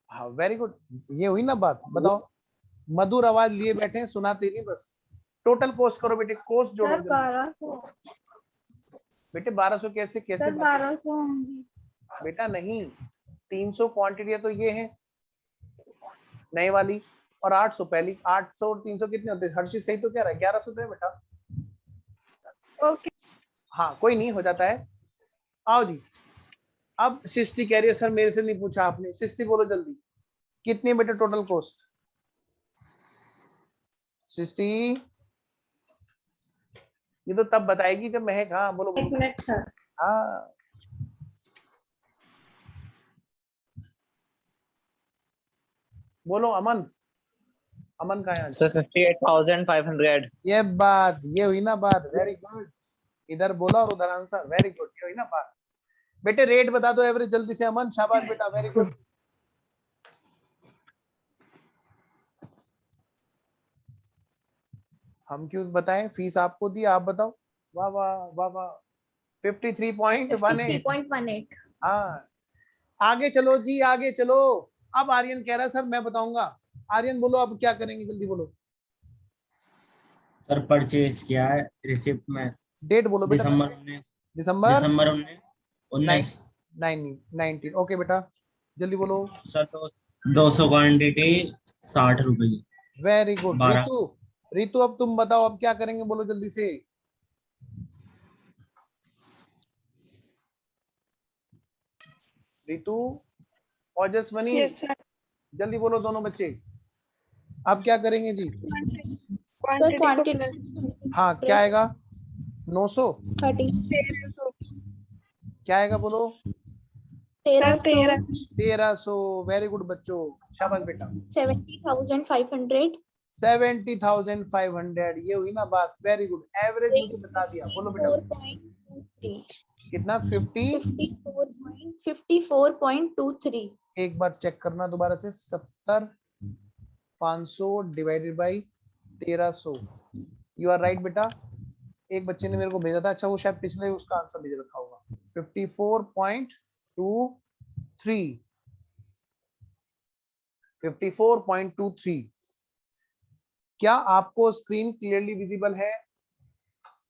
हाँ वेरी गुड, ये हुई ना बात। बताओ, मधुर आवाज लिए बैठे हैं, सुनाते नहीं बस। टोटल कोस्ट करो बेटे, कोस्ट जोड़ो सर जल्दी। 1200। बेटे 1200 कैसे कैसे सर बात? 1200 होंगी। बेटा नहीं, 300 क्वांटिटी तो ये है नई वाली, और 800 पहली। 800 और 300 कितने होते हैं? हर्षित सही तो कह रहा है, 1100 तो है बेटा। ओके। हाँ कोई नहीं, हो जाता है। आओ जी। अब सृष्टि कह रही है सर मेरे से नहीं पूछा आपने। सृष्टि बोलो जल्दी, कितनी है बेटा टोटल कोस्ट? सृष्टि ये तो तब बताएगी जब महक। हाँ बोलो एक बोलो। Minute sir. हाँ बोलो। अमन, अमन का है आज? सर 58,500। ये बात, ये हुई ना बात। वेरी गुड, इधर बोला और उधर आंसर। वेरी गुड, ये हुई ना बात। बेटे रेट बता दो एवरेज जल्दी से। अमन शाबाश बेटा, वेरी गुड। हम क्यों बताएं, फीस आपको दी, आप बताओ। वाह वाह वाह वाह। 53.18। 53.18। हाँ आगे चलो जी, आगे चलो। अब आर्यन कह रहा है सर मैं बताऊंगा। आर्यन बोलो अब क्या करेंगे, जल्दी बोलो। सर परचेज किया है रिसिप्ट में डेट बोलो बेटा। दिसंबर 19। दिसंबर दिसंबर 19। 19 ओके बेटा, जल्दी बोलो। सर 200 क्वांटिटी 60 रुपए की। Very good. 12। रितु, रितु अब तुम बताओ अब क्या करेंगे, बोलो जल्दी से। Ritu, Ojaswini, yes sir. जल्दी बोलो दोनों बच्चे। अब क्या करेंगे जी? क्वांटिटी को क्वांटिटी प्लस हाँ क्या आएगा? 900। 1300। क्या आएगा बोलो? सर 13। 1300। वेरी गुड बच्चों, शाबाश बेटा। 70,500। 70,500, ये हुई ना बात। वेरी गुड, एवरेज मुझे बता दिया। बोलो बेटा 54.23। कितना? 50। 54.23। एक बार चेक करना दोबारा से। 70,500 divided by 1300। You are right बेटा। एक बच्चे ने मेरे को भेजा था, अच्छा वो शायद पिछले उसका आंसर भेज रखा होगा। 54.23। 54.23। क्या आपको स्क्रीन क्लियरली विजिबल है?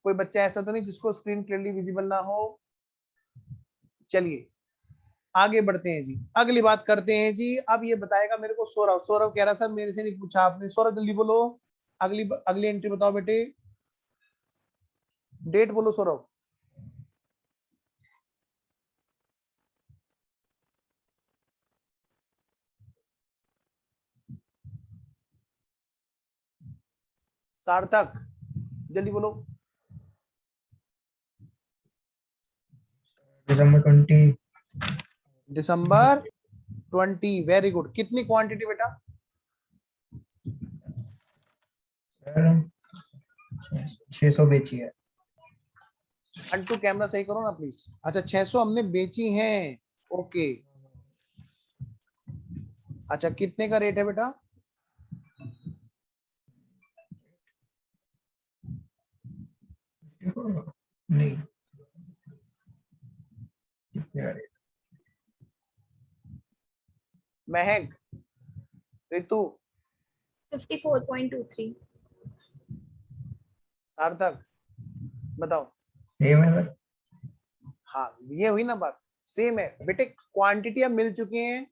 कोई बच्चा ऐसा तो नहीं जिसको स्क्रीन क्लियरली विजिबल ना हो? चलिए आगे बढ़ते हैं जी, अगली बात करते हैं जी। अब ये बताएगा मेरे को सौरभ। सौरभ कह रहा सर मेरे से नहीं पूछा आपने। सौरभ जल्दी बोलो, अगली अगली एंट्री बताओ बेटे। डेट बोलो सौरभ। सार्थक जल्दी बोलो। दिसंबर 20। दिसंबर 20, वेरी गुड। कितनी क्वांटिटी बेटा? सर 600 बेची है। अंटू कैमरा सही करो ना प्लीज। अच्छा 600 हमने बेची हैं, ओके। अच्छा कितने का रेट है बेटा? नहीं, कितने का रेट? महक, ऋतु, 54.23। सार्थक, बताओ। सेम है सर। हाँ ये हुई ना बात, सेम है बेटे। क्वांटिटियां मिल चुकी हैं,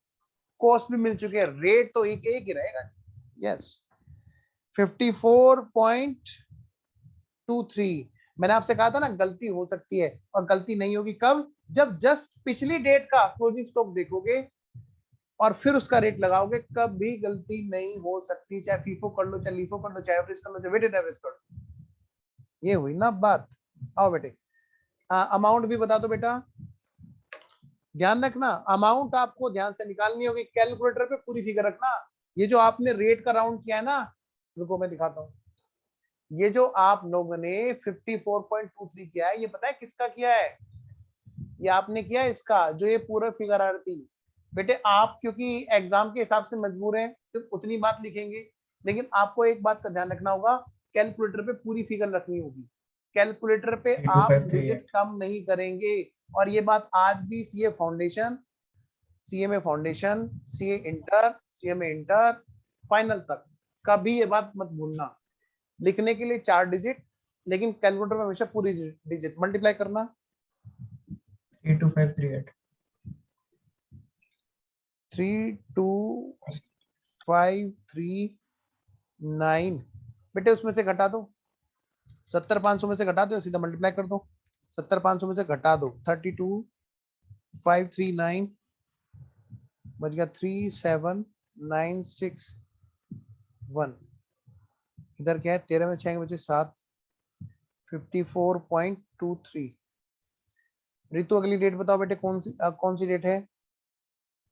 कॉस्ट भी मिल चुके हैं, रेट तो एक एक ही रहेगा। यस 54.23। मैंने आपसे कहा था ना गलती हो सकती है, और गलती नहीं होगी कब? जब जस्ट पिछली डेट का क्लोजिंग स्टॉक देखोगे और फिर उसका रेट लगाओगे, कभी गलती नहीं हो सकती। चाहे फीफो कर लो, चाहे लीफो कर लो, चाहे एवरेज कर लो, चाहे वेटेड एवरेज कर लो। ये हुई ना बात। आओ बेटे, अमाउंट भी बता दो बेटा। ध्यान रखना, अमाउंट आपको ध्यान से निकालनी होगी, कैलकुलेटर पे पूरी फिगर रखना। ये जो आपने रेट का राउंड किया है ना, रुको मैं दिखाता हूँ। ये जो आप लोगों ने 54.23 किया है, ये पता है किसका किया है? ये आपने किया है इसका, जो ये पूरा फिगर आ रही थी। बेटे आप क्योंकि एग्जाम के हिसाब से मजबूर हैं, सिर्फ उतनी बात लिखेंगे, लेकिन आपको एक बात का ध्यान रखना होगा, कैलकुलेटर पे पूरी फिगर रखनी होगी। कैलकुलेटर पे आप 8253 डिजिट कम नहीं करेंगे। और ये बात आज भी CA foundation, CMA foundation, CA inter, CMA inter final तक कभी ये बात मत भूलना। लिखने के लिए 4 डिजिट, लेकिन कैलकुलेटर में हमेशा पूरी डिजिट मल्टीप्लाई करना। 32538। 32539 बेटे उसमें से घटा दो, 70,500 में से घटा दो, सीधा मल्टीप्लाई कर दो। 70,500 में से घटा दो 32,539 बच गया 37,961। इधर क्या है, 13 में 6 के बचे 7, 54.23। ऋतु अगली डेट बताओ बेटे, कौन सी डेट है?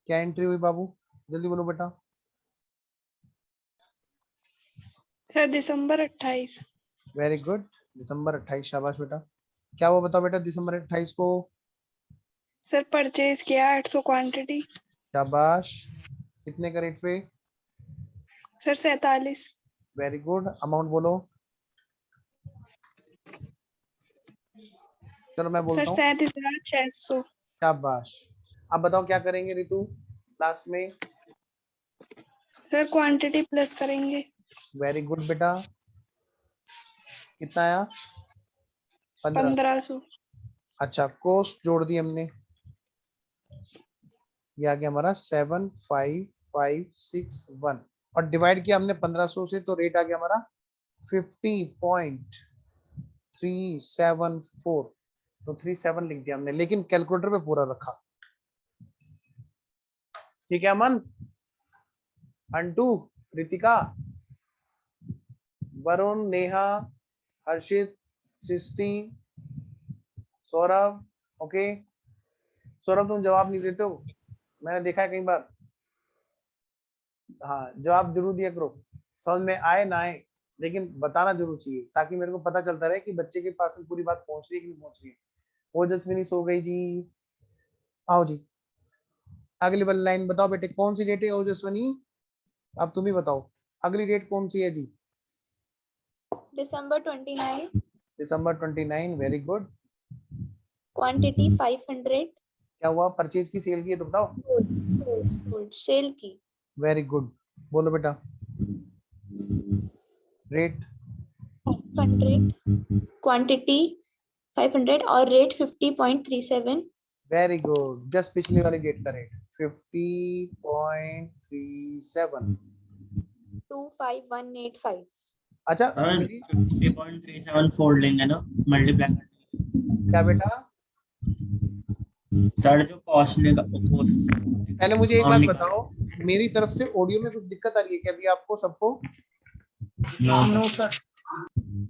क्या एंट्री हुई बाबू, जल्दी बोलो बेटा। सर दिसंबर 28। वेरी गुड, दिसंबर 28, शाबाश बेटा। क्या वो बताओ बेटा दिसंबर 28 को? सर परचेज किया 800 क्वांटिटी। शाबाश। कितने का रेट पे? सर 47। वेरी गुड, अमाउंट बोलो। चलो मैं सर बोलता हूँ। 37,600। शाबाश। अब बताओ क्या करेंगे ऋतु लास्ट में? सर क्वांटिटी प्लस करेंगे। वेरी गुड बेटा। कितना आया? 15। 1500। अच्छा कॉस्ट जोड़ दी हमने, ये आ गया हमारा 75561, और डिवाइड किया हमने 1500 से, तो रेट आ गया हमारा 50.374। तो 37 लिख दिया हमने, लेकिन कैलकुलेटर पे पूरा रखा। ठीक है अमन, अंटू, रितिका, वरुण, नेहा, हर्षित, सृष्टि, सौरभ। ओके सौरभ तुम जवाब नहीं देते हो, मैंने देखा है कई बार। हाँ जवाब जरूर दिया करो, समझ में आए ना आए, लेकिन बताना जरूर चाहिए, ताकि मेरे को पता चलता रहे कि बच्चे के पास में पूरी बात पहुंच रही है कि नहीं पहुंच रही है। ओजस्विनी सो गई जी। आओ जी, अगली वाली लाइन बताओ बेटे, कौन सी डेट है ओजस्विनी? अब तुम ही बताओ, अगली डेट कौन सी है जी? December 29, दिसंबर 29, वेरी गुड। quantity 500, क्या हुआ, परचेज की सेल की है तो बताओ। sold, sale की वेरी गुड, बोलो बेटा। रेट 500, quantity 500 और rate 50.37, वेरी गुड, जस्ट पिछली वाली डेट का रेट 50.37। 25185। अच्छा सर मेरी 50.37 फोल्ड लेंगे ना, मल्टीप्लाई। क्या बेटा? सर जो कॉस्ट निकाल, पहले मुझे एक बात बताओ, मेरी तरफ से ऑडियो में कुछ दिक्कत आ रही है क्या अभी आपको सबको? No sir.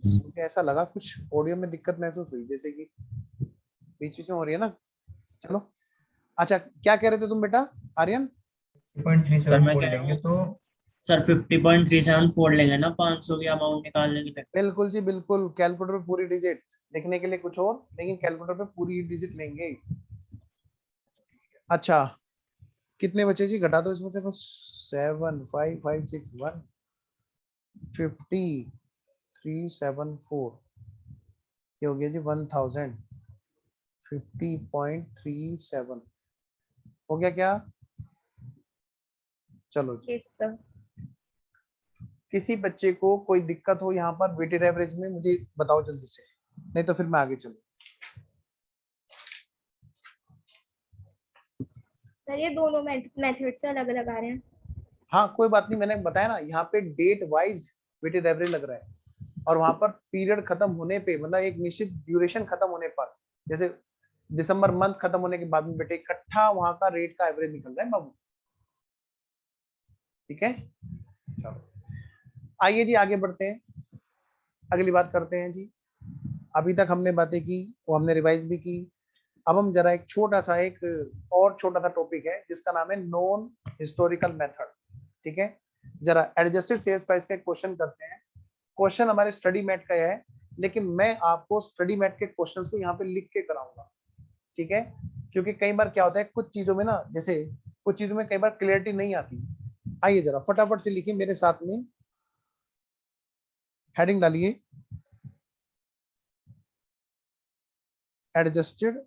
मुझे ऐसा लगा कुछ ऑडियो में दिक्कत महसूस हुई, जैसे कि बीच बीच में हो रही है ना। चलो अच्छा क्या कह रहे थे तुम बेटा आर्यन? 50.37 सर मैं फोल्ड कह रहा लेंगे हूँ तो सर 50.37 फोल्ड लेंगे ना 500 की अमाउंट निकालने के लिए। बिल्कुल जी बिल्कुल, कैलकुलेटर पे पूरी डिजिट लिखने के लिए कुछ और, लेकिन कैलकुलेटर पे पूरी डिजिट लेंगे। अच्छा कितने बचे जी, घटा दो इसमें से बस। 7 5 5 6 1 50 374, ये हो गया जी 1000 50.37 हो गया क्या? चलो जी, यस सर। किसी बच्चे को कोई दिक्कत हो यहाँ पर वेटेड एवरेज में मुझे बताओ जल्दी से, नहीं तो फिर मैं आगे चलूँ। सर ये दोनों मेथड से अलग अलग आ रहे हैं। हाँ कोई बात नहीं, मैंने बताया ना यहाँ पे डेट वाइज वेटेड एवरेज लग रहा है, और वहां पर पीरियड खत्म होने पे, मतलब एक निश्चित ड्यूरेशन खत्म होने पर, जैसे दिसंबर मंथ खत्म होने के बाद में बेटे इकट्ठा वहां का रेट का एवरेज निकल रहा है बाबू। ठीक है, चलो आइए जी आगे बढ़ते हैं, अगली बात करते हैं जी। अभी तक हमने बातें की, वो हमने रिवाइज भी की। अब हम जरा एक छोटा सा टॉपिक है जिसका नाम है नॉन हिस्टोरिकल मेथड। ठीक है, जरा एडजस्टेड सेल्स प्राइस का क्वेश्चन करते हैं। क्वेश्चन हमारे स्टडी मैट का है, लेकिन मैं आपको स्टडी मैट के क्वेश्चंस को यहाँ पे लिख के कराऊंगा। ठीक है, क्योंकि कई बार क्या होता है कुछ चीजों में ना, जैसे कुछ चीजों में कई बार क्लियरिटी नहीं आती। आइए जरा फटाफट से लिखिए मेरे साथ में, हेडिंग डालिए adjusted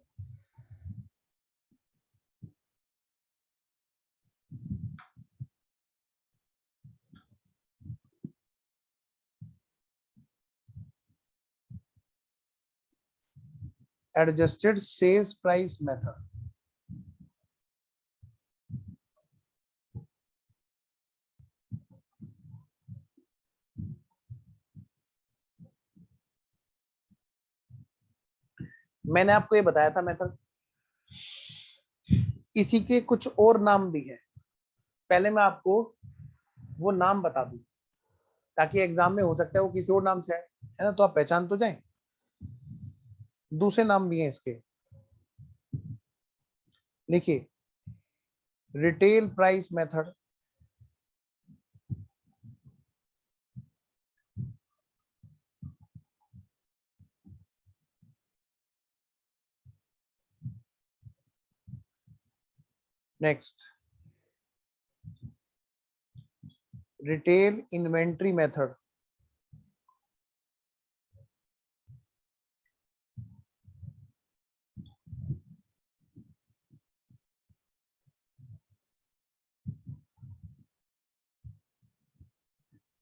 adjusted sales price method. मैंने आपको ये बताया था मेथड, इसी के कुछ और नाम भी है, पहले मैं आपको वो नाम बता दूं ताकि एग्जाम में हो सकता है वो किसी और नाम से है ना, तो आप पहचान तो जाएं। दूसरे नाम भी हैं इसके, लिखिए retail price method, next retail inventory method,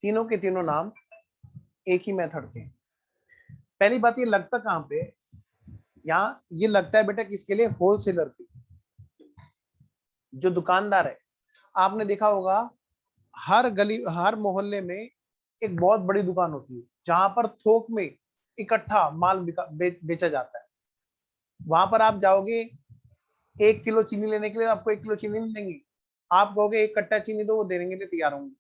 तीनों के तीनों नाम एक ही मेथड के। पहली बात ये लगता कहां पे, यहाँ ये लगता है बेटा किसके लिए, होलसेलर के, जो दुकानदार है। आपने देखा होगा हर गली हर मोहल्ले में एक बहुत बड़ी दुकान होती है जहां पर थोक में इकट्ठा माल बेचा जाता है। वहां पर आप जाओगे 1 किलो चीनी लेने के लिए, आपको 1 किलो चीनी नहीं देंगे। आप कहोगे 1 कट्टा चीनी दो, वो देने के लिए तैयार होंगे।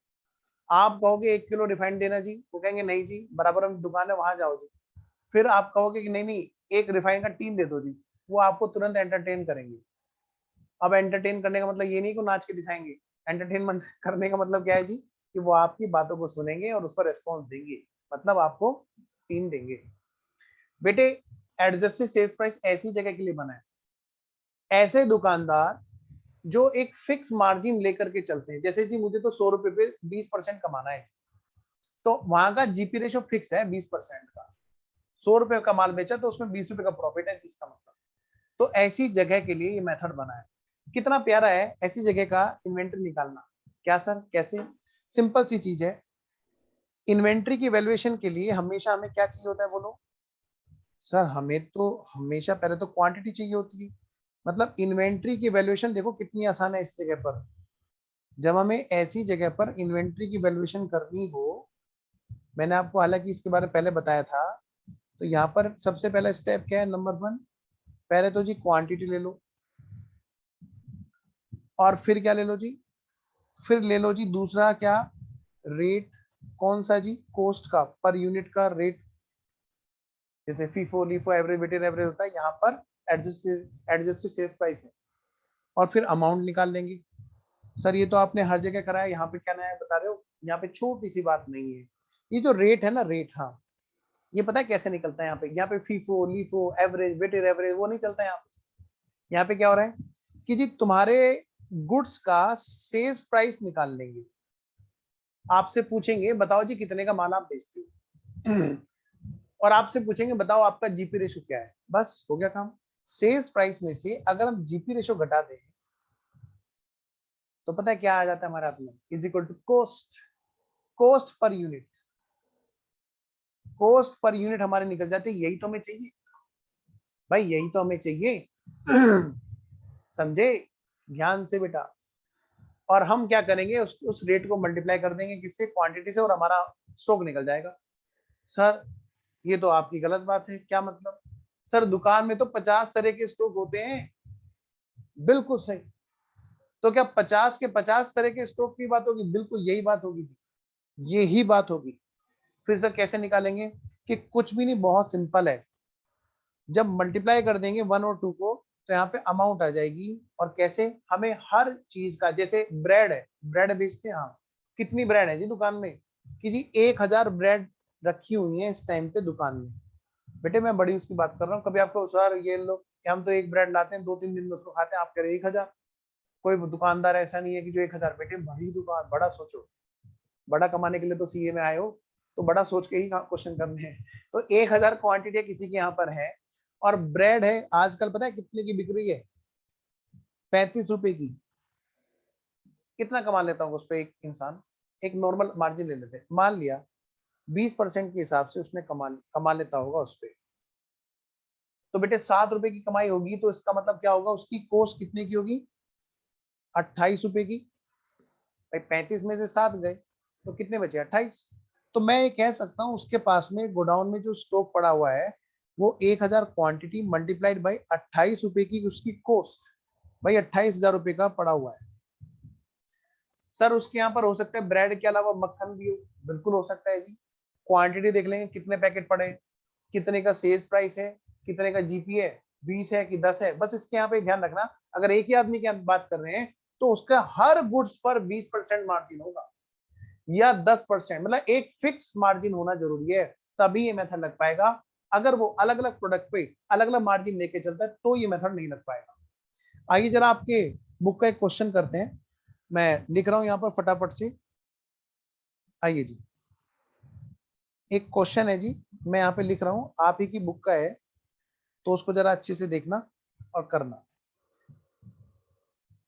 आप कहोगे 1 किलो रिफाइंड देना जी, वो कहेंगे नहीं जी, बराबर में दुकान है वहां जाओ जी। फिर आप कहोगे कि नहीं नहीं, एक रिफाइंड का टीन दे दो जी, वो आपको तुरंत एंटरटेन करेंगे। अब एंटरटेन करने का मतलब ये नहीं कि नाच के दिखाएंगे, एंटरटेनमेंट करने का मतलब क्या है जी, कि वो आपकी बातों को सुनेंगे और उस पर रेस्पॉन्स देंगे, मतलब आपको टीन देंगे। बेटे एडजस्टेड सेल्स प्राइस ऐसी जगह के लिए बना है, ऐसे दुकानदार जो एक फिक्स मार्जिन लेकर के चलते हैं। जैसे जी मुझे तो 100 रुपए पे 20% कमाना है, तो वहां का जीपी रेशो फिक्स है 20% का। 100 रुपए का माल बेचा तो उसमें 20 रुपए का प्रॉफिट है, जिसका मतलब, तो ऐसी जगह के लिए ये मेथड बना है। कितना प्यारा है ऐसी जगह का इन्वेंट्री निकालना। क्या सर कैसे? सिंपल सी चीज है, इन्वेंट्री की वैल्यूएशन के लिए हमेशा हमें क्या चाहिए होता है बोलो सर? हमें तो हमेशा पहले तो क्वांटिटी चाहिए होती है। मतलब इन्वेंट्री की वैल्यूएशन देखो कितनी आसान है इस जगह पर। जब हमें ऐसी जगह पर इन्वेंट्री की वैल्यूएशन करनी हो, मैंने आपको हालांकि इसके बारे में पहले बताया था, तो यहाँ पर सबसे पहला स्टेप क्या है, नंबर 1, पहले तो जी क्वांटिटी ले लो, और फिर क्या ले लो जी, फिर ले लो जी दूसरा क्या, रेट। कौन सा जी? कॉस्ट का, पर यूनिट का रेट। जैसे FIFO LIFO average weighted average होता है, यहाँ पर एडजस्टेड सेल्स प्राइस है। और फिर अमाउंट निकाल लेंगे। सर ये तो आपने हर जगह कराया, यहाँ पे क्या नया बता रहे हो? यहाँ पे छोटी सी बात नहीं है, ये जो रेट है ना, रेट, हाँ, ये पता है कैसे निकलता है? यहाँ पे FIFO, LIFO, average, weighted average वो नहीं चलता है यहाँ पे। यहाँ पे क्या हो रहा है कि जी तुम्हारे गुड्स का सेल्स प्राइस निकाल लेंगे। आपसे पूछेंगे बताओ जी कितने का माल आप बेचते हो, और आपसे पूछेंगे बताओ आपका जीपी रेशो क्या है। बस हो गया काम। सेल्स प्राइस में से अगर हम जीपी रेशो घटा दें तो पता है क्या आ जाता है हमारे हाथ में? Is equal to cost, cost per unit, cost per unit हमारे निकल जाते हैं। यही तो हमें चाहिए भाई, यही तो हमें चाहिए। समझे? ध्यान से बेटा। और हम क्या करेंगे, उस रेट को मल्टीप्लाई कर देंगे किससे? क्वांटिटी से, और हमारा स्टॉक निकल जाएगा। सर ये तो आपकी गलत बात है। क्या मतलब? सर दुकान में तो 50 तरह के स्टॉक होते हैं। बिल्कुल सही। तो क्या 50 के 50 तरह के स्टॉक की बात होगी? बिल्कुल यही बात होगी, यही बात होगी। फिर सर कैसे निकालेंगे? कि कुछ भी नहीं, बहुत सिंपल है। जब मल्टीप्लाई कर देंगे 1 और 2 को तो यहाँ पे अमाउंट आ जाएगी। और कैसे? हमें हर चीज का, जैसे ब्रेड है, ब्रेड बेचते हैं, हाँ, कितनी ब्रेड है जी दुकान में? किसी 1000 ब्रेड रखी हुई है इस टाइम पे दुकान में। बेटे मैं बड़ी उसकी बात कर रहा हूँ। कभी आपको सर ये लोग, हम तो एक ब्रेड लाते हैं 2-3 दिन में उसको खाते हैं, आप कह रहे 1000? कोई दुकानदार ऐसा नहीं है कि जो 1000। बेटे बड़ी दुकान, बड़ा सोचो, बड़ा कमाने के लिए तो सीए में आए हो, तो बड़ा सोच के ही क्वेश्चन करने हैं। तो 1000 क्वांटिटी किसी के यहाँ पर है, और ब्रेड है आजकल पता है कितने की बिक रही है? 35 रुपए की। कितना कमा लेता होगा उस पर एक इंसान? एक नॉर्मल मार्जिन ले लेते हैं, मान लिया 20% के हिसाब से उसने कमा लेता होगा उस पर। तो बेटे 7 रुपए की कमाई होगी, तो इसका मतलब क्या होगा? उसकी कॉस्ट कितने की होगी? 28 रुपए की। भाई 35 में से 7 गए तो कितने बचे? 28। तो मैं ये कह सकता हूँ उसके पास में गोडाउन में जो स्टॉक पड़ा हुआ है वो 1000 क्वांटिटी मल्टीप्लाइड बाई 28 रुपए की उसकी कॉस्ट। भाई 28,000 रुपए का पड़ा हुआ है। सर उसके यहाँ पर हो सकता है ब्रेड के अलावा मक्खन भी हो, बिल्कुल हो सकता है जी। क्वांटिटी देख लेंगे कितने पैकेट पड़े, कितने का सेल्स प्राइस है, कितने का जीपी है, 20 है कि 10 है। बस इसके यहाँ पे ध्यान रखना, अगर एक ही आदमी की बात कर रहे हैं तो उसका हर गुड्स पर 20% मार्जिन होगा या 10%, मतलब एक फिक्स मार्जिन होना जरूरी है, तभी ये मेथड लग पाएगा। अगर वो अलग अलग प्रोडक्ट पे अलग अलग मार्जिन लेके चलता है तो ये मेथड नहीं लग पाएगा। आइए जरा आपके बुक का एक क्वेश्चन करते हैं, मैं लिख रहा हूं यहाँ पर फटाफट से। आइए जी, एक क्वेश्चन है जी, मैं यहाँ पे लिख रहा हूँ, आप ही की बुक का है, तो उसको जरा अच्छे से देखना और करना।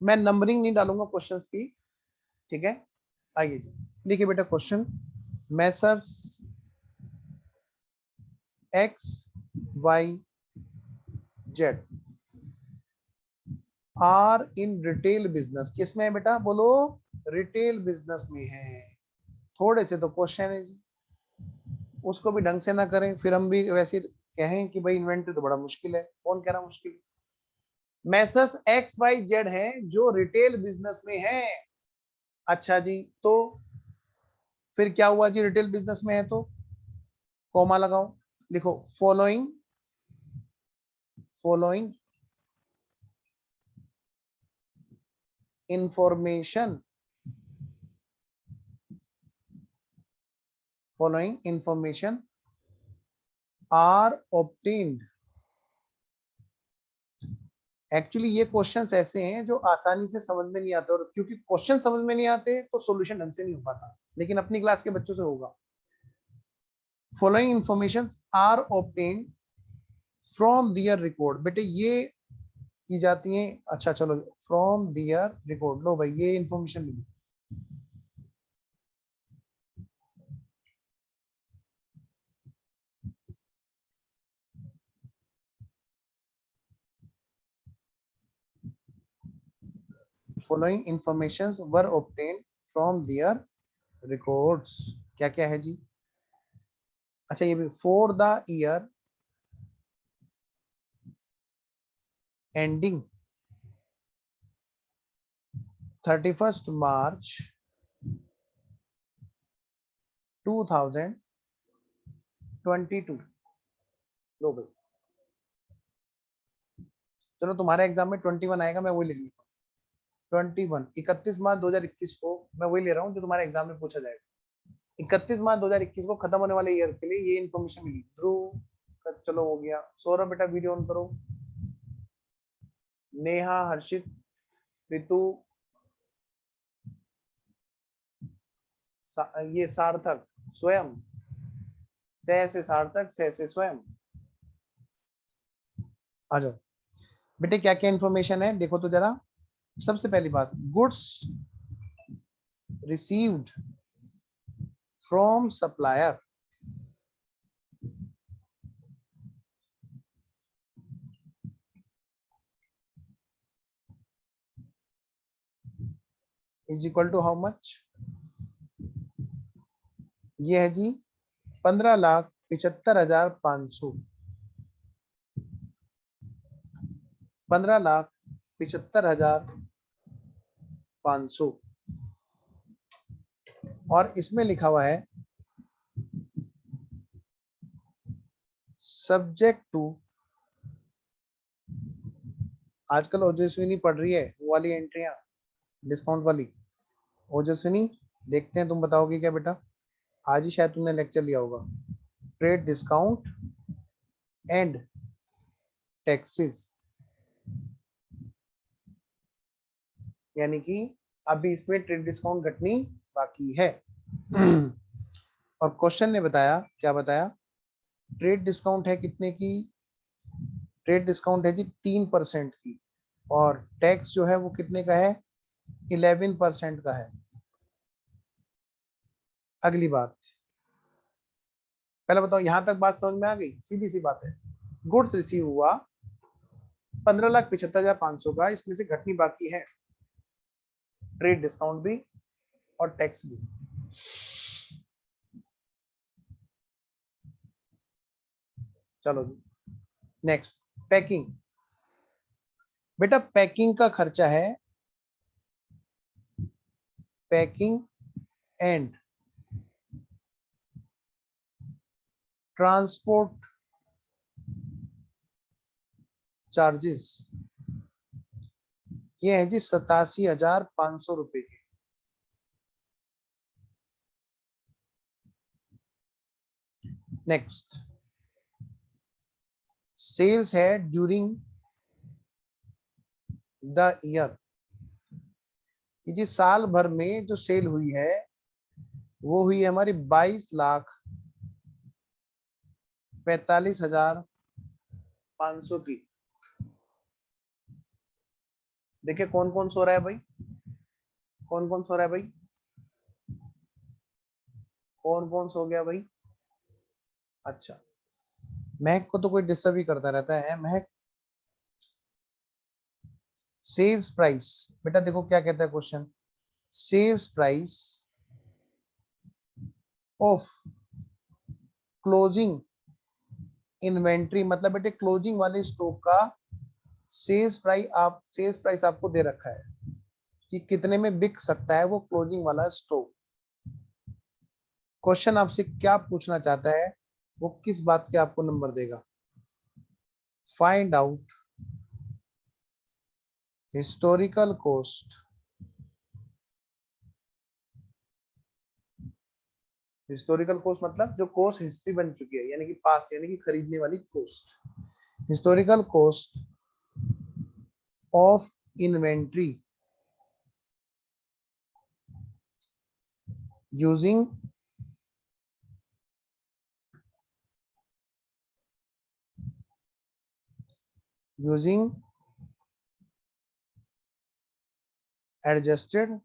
मैं नंबरिंग नहीं डालूंगा क्वेश्चंस की, ठीक है? आइए जी, लिखिए बेटा question. Messrs XYZ are in retail business. किसमें है बेटा? बोलो। रिटेल बिजनेस में है। थोड़े से तो क्वेश्चन है जी, उसको भी ढंग से ना करें फिर हम भी वैसे कहें कि भाई इन्वेंटरी तो बड़ा मुश्किल है। कौन कह रहा मुश्किल? मैसर्स XYZ है जो रिटेल बिजनेस में है। अच्छा जी, तो फिर क्या हुआ जी? रिटेल बिजनेस में है तो कॉमा लगाओ, लिखो following information are obtained। Actually ये क्वेश्चंस ऐसे हैं जो आसानी से समझ में नहीं आते, और क्योंकि क्वेश्चन समझ में नहीं आते तो सॉल्यूशन ढंग से नहीं हो पाता, लेकिन अपनी क्लास के बच्चों से होगा। Following information are obtained from their record. बेटे ये की जाती है, अच्छा चलो, फ्रॉम दियर रिकॉर्ड। लो भाई ये इंफॉर्मेशन मिली। Following information were obtained from their records. क्या क्या है जी? अच्छा ये भी, for the year ending 31 March 2022। लो भाई, चलो तुम्हारे एग्जाम में 21 आएगा, मैं वही लिख लेता हूँ। 31 मार्च 2021 को, मैं वही ले रहा हूँ जो तुम्हारे एग्जाम में पूछा जाएगा। 31 मार्च 2021 को खत्म होने वाले ईयर के लिए ये इन्फॉर्मेशन मिली। ध्रुव चलो हो गया। सौरभ बेटा वीडियो ऑन करो। नेहा, हर्षित, ऋतु, ये सार्थक, स्वयं, सह से सार्थक, सह से स्वयं। आ जाओ बेटे, क्या क्या इंफॉर्मेशन है देखो तो जरा। सबसे पहली बात, goods received from supplier, is equal to how much? ये है जी 15,75,500। 15,75,500 और इसमें लिखा हुआ है सब्जेक्ट टू, आजकल ओजस्विनी पढ़ रही है वो वाली एंट्रियां डिस्काउंट वाली। ओजस्विनी देखते हैं तुम बताओगे क्या बेटा, आज ही शायद तुमने लेक्चर लिया होगा। ट्रेड डिस्काउंट एंड टैक्सेस, यानी कि अभी इसमें ट्रेड डिस्काउंट घटनी बाकी है। और क्वेश्चन ने बताया, क्या बताया? ट्रेड डिस्काउंट है कितने की? ट्रेड डिस्काउंट है जी 3% की, और टैक्स जो है वो कितने का है? 11% का है। अगली बात, पहले बताओ यहां तक बात समझ में आ गई? सीधी सी बात है। गुड्स रिसीव हुआ 15,75,500 का, इसमें से घटनी बाकी है ट्रेड डिस्काउंट भी और टैक्स भी। चलो जी नेक्स्ट, पैकिंग। बेटा पैकिंग का खर्चा है, पैकिंग एंड ट्रांसपोर्ट चार्जेस, ये है जी 87,500 रुपए के। नेक्स्ट, सेल्स है ड्यूरिंग द ईयर, जी साल भर में जो सेल हुई है वो हुई है हमारी 22,45,500 की। देखिए कौन कौन सो रहा है भाई, कौन कौन सो रहा है भाई, कौन कौन सो गया भाई? अच्छा, महक को तो कोई डिस्टर्ब ही करता रहता है। महक, सेल्स प्राइस, बेटा देखो क्या कहता है question, sales price of closing inventory, मतलब बेटे क्लोजिंग वाले स्टॉक का सेल्स प्राइस आपको दे रखा है कि कितने में बिक सकता है वो क्लोजिंग वाला स्टॉक। क्वेश्चन आपसे क्या पूछना चाहता है, वो किस बात के आपको नंबर देगा? Find out historical cost, historical cost मतलब जो कॉस्ट हिस्ट्री बन चुकी है, यानी कि पास्ट, यानी कि खरीदने वाली cost. Historical cost of inventory using adjusted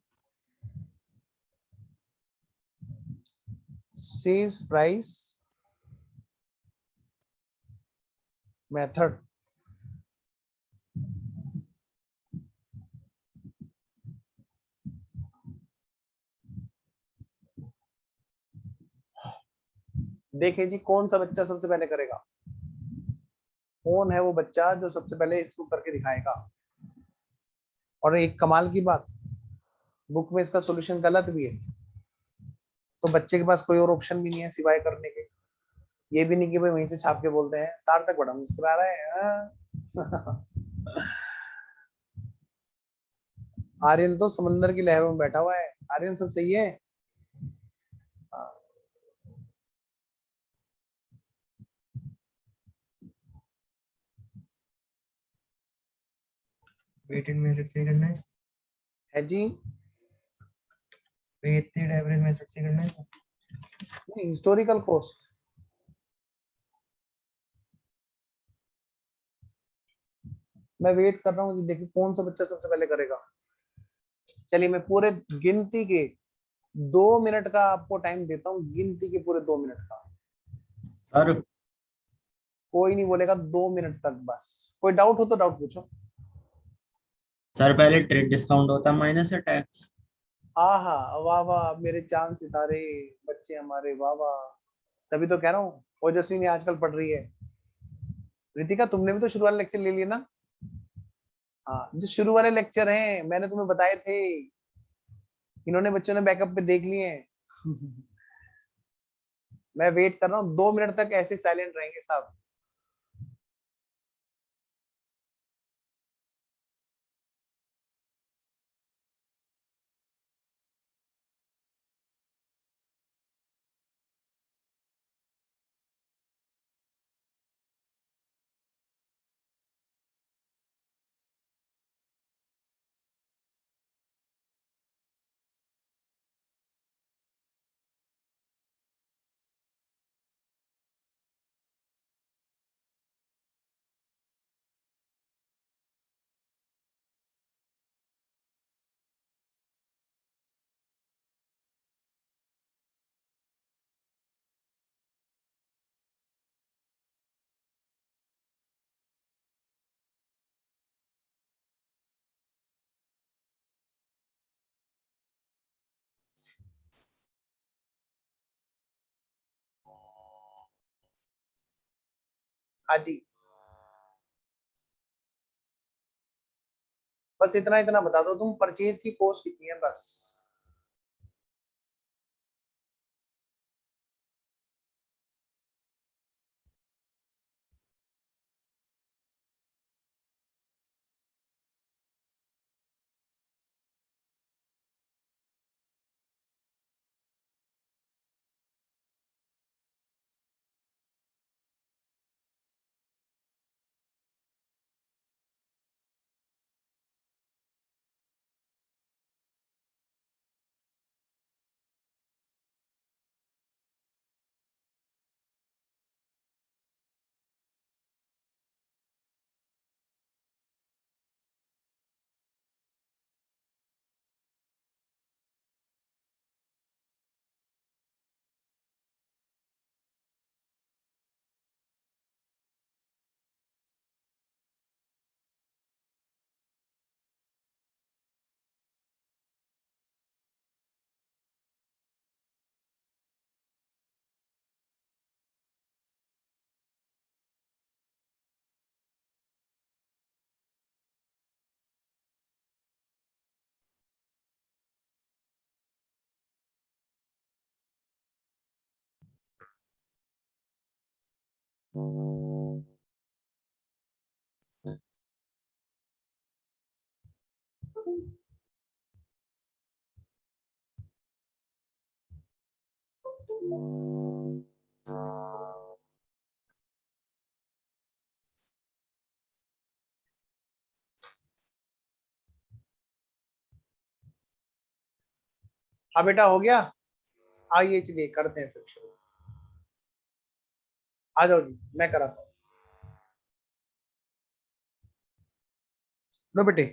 sales price method। देखिए जी कौन सा बच्चा सबसे पहले करेगा, कौन है वो बच्चा जो सबसे पहले इसको करके दिखाएगा? और एक कमाल की बात, बुक में इसका सॉल्यूशन गलत भी है, तो बच्चे के पास कोई और ऑप्शन भी नहीं है सिवाय करने के। ये भी नहीं कि भाई वहीं से छाप के बोलते हैं सार्थक बड़ा मुस्कुरा रहा है। आर्यन तो समंदर की लहरों में बैठा हुआ है। आर्यन सब सही है। हाँ। वेटेड मेथड से करना है जी। वेटेड एवरेज मेथड से करना है। Historical cost. मैं वेट कर रहा हूँ कि देखिए कौन सा बच्चा सबसे पहले करेगा। चलिए मैं पूरे गिनती के 2 मिनट का आपको टाइम देता हूँ, गिनती के पूरे 2 मिनट का। सर कोई नहीं बोलेगा 2 मिनट तक बस। कोई डाउट हो तो डाउट पूछो। सर पहले ट्रेड डिस्काउंट होता है माइनस है टैक्स। आहा, वाह वाह मेरे चांद सितारे बच्चे हमारे, वाह वाह। तभी तो कह रहा हूँ ओजस्वी ने आजकल पढ़ रही है। रितिका तुमने भी तो शुरू वाले लेक्चर ले लिए ना। हाँ, जो शुरू वाले लेक्चर हैं मैंने तुम्हें बताए थे, इन्होंने बच्चों ने बैकअप पे देख लिए हैं। मैं वेट कर रहा हूँ 2 मिनट तक ऐसे साइलेंट रहेंगे सब। हाँ जी, बस इतना इतना बता दो तुम, परचेज की कॉस्ट कितनी है बस। हाँ बेटा हो गया। आइए चलिए करते हैं फिर शुरू। आ जाओ जी, मैं कराता हूँ। लो बेटे,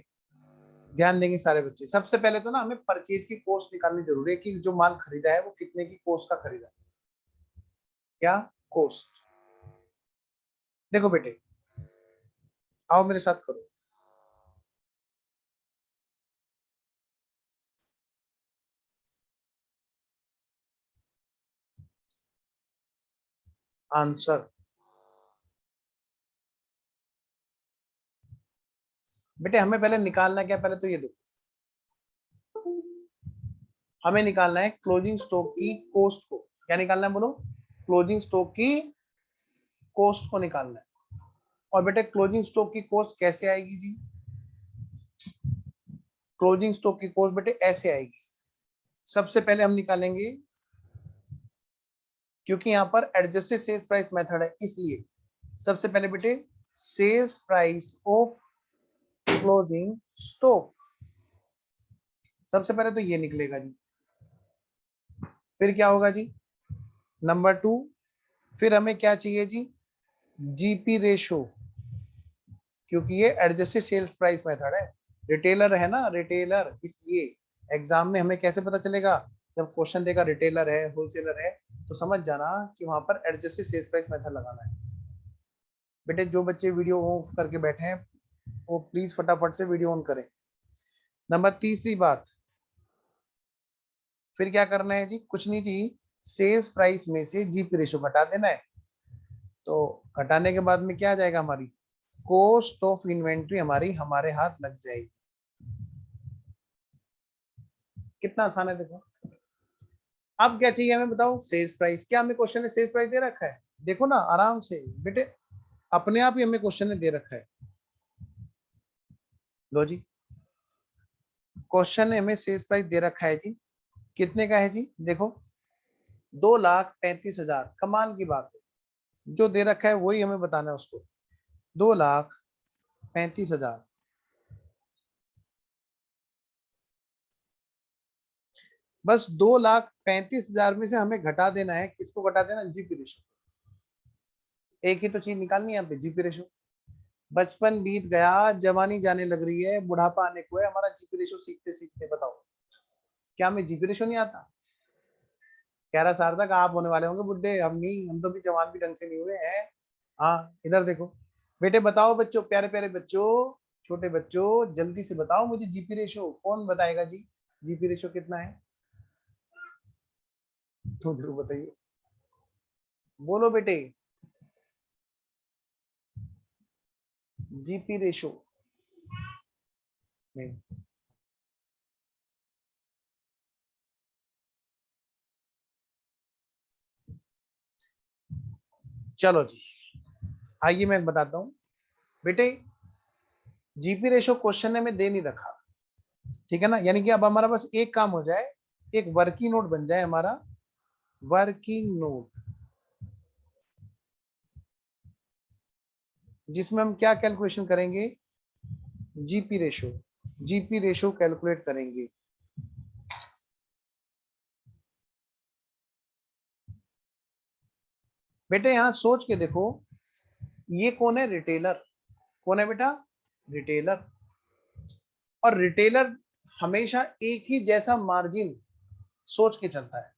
ध्यान देंगे सारे बच्चे। सबसे पहले तो ना हमें परचेज की कॉस्ट निकालनी जरूरी है कि जो माल खरीदा है वो कितने की कॉस्ट का खरीदा है। क्या कॉस्ट। देखो बेटे, आओ मेरे साथ करो। आंसर बेटे हमें पहले निकालना क्या, पहले तो ये देखो, हमें निकालना है क्लोजिंग स्टॉक की कॉस्ट को। क्या निकालना है बोलो, क्लोजिंग स्टॉक की कॉस्ट को निकालना है। और बेटे क्लोजिंग स्टॉक की कॉस्ट कैसे आएगी जी, क्लोजिंग स्टॉक की कॉस्ट बेटे ऐसे आएगी। सबसे पहले हम निकालेंगे, क्योंकि यहाँ पर एडजस्टेड सेल्स प्राइस मेथड है, इसलिए सबसे पहले बेटे sales price of closing stock, सबसे पहले तो ये निकलेगा जी। फिर क्या होगा जी, नंबर 2, फिर हमें क्या चाहिए जी, जीपी रेशो, क्योंकि ये एडजस्टेड सेल्स प्राइस मेथड है, रिटेलर है ना, रिटेलर, इसलिए एग्जाम में हमें कैसे पता चलेगा, जब क्वेश्चन देगा रिटेलर है होलसेलर है तो समझ जाना कि वहां पर एडजस्टेड सेल्स प्राइस मेथड लगाना है। बेटे जो बच्चे वीडियो ऑफ करके बैठे हैं वो प्लीज फटाफट से वीडियो ऑन करें। नंबर तीसरी बात, फिर क्या करना है जी, कुछ नहीं जी, सेल्स प्राइस में से जीपी रेशो घटा देना है। तो घटाने के बाद में क्या आ जाएगा, हमारी कॉस्ट ऑफ इन्वेंट्री हमारी हमारे हाथ लग जाएगी। कितना आसान है देखो। अब क्या चाहिए हमें बताओ, सेल्स प्राइस। क्या हमें क्वेश्चन में सेल्स प्राइस दे रखा है, देखो ना आराम से बेटे, अपने आप ही हमें क्वेश्चन में दे रखा है। लो जी, क्वेश्चन ने हमें सेल्स प्राइस दे रखा है जी, कितने का है जी, देखो 2,35,000। कमाल की बात है, जो दे रखा है वही हमें बताना है उसको। 2,35,000, बस 2,35,000 में से हमें घटा देना है, किसको घटा देना, जीपी रेशो। एक ही तो चीज निकालनी है यहाँ पे, जीपी रेशो। बचपन बीत गया, जवानी जाने लग रही है, बुढ़ापा आने को है, हमारा जीपी रेशो सीखते सीखते बताओ क्या हमें जीपी रेशो नहीं आता। कह रहा सार्थक आप होने वाले होंगे बुढ़े, हम नहीं, हम तो भी जवान भी ढंग से नहीं हुए हैं। हाँ इधर देखो बेटे, बताओ बच्चों, प्यारे प्यारे बच्चों, छोटे बच्चों, जल्दी से बताओ मुझे जीपी रेशो, कौन बताएगा जी, जीपी रेशो कितना है, तो जरूर बताइए, बोलो बेटे, जीपी रेशो। नहीं, चलो जी, आइए मैं बताता हूं बेटे। जीपी रेशो क्वेश्चन ने में दे नहीं रखा, ठीक है ना, यानी कि अब हमारा बस एक काम हो जाए, एक वर्किंग नोट बन जाए हमारा, वर्किंग नोट, जिसमें हम क्या कैलकुलेशन करेंगे, GP ratio, GP ratio calculate करेंगे। बेटे यहां सोच के देखो, ये कौन है, रिटेलर, कौन है बेटा, रिटेलर। और रिटेलर हमेशा एक ही जैसा मार्जिन सोच के चलता है,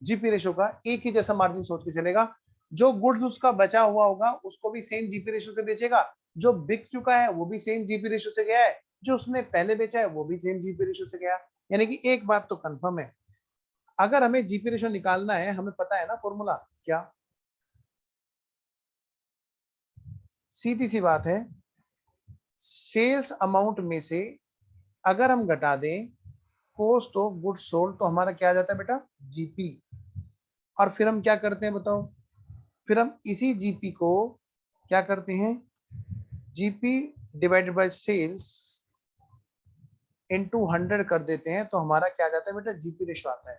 जीपी रेशो का एक ही जैसा मार्जिन सोच के चलेगा। जो गुड्स उसका बचा हुआ होगा उसको भी सेम जीपी रेशो से बेचेगा, जो बिक चुका है वो भी सेम जीपी रेशो से गया है, जो उसने पहले बेचा है वो भी सेम जीपी रेशो से गया। यानी कि एक बात तो कंफर्म है, अगर हमें जीपी रेशो निकालना है, हमें पता है ना फॉर्मूला क्या, सीधी सी बात है, सेल्स अमाउंट में से अगर हम घटा दें कॉस्ट ऑफ गुड्स सोल्ड तो हमारा क्या आ जाता है बेटा, जीपी। और फिर हम क्या करते हैं बताओ, फिर हम इसी जीपी को क्या करते हैं, GP divided by sales into 100 कर देते हैं, तो हमारा क्या आ जाता है बेटा, जीपी रेशो आता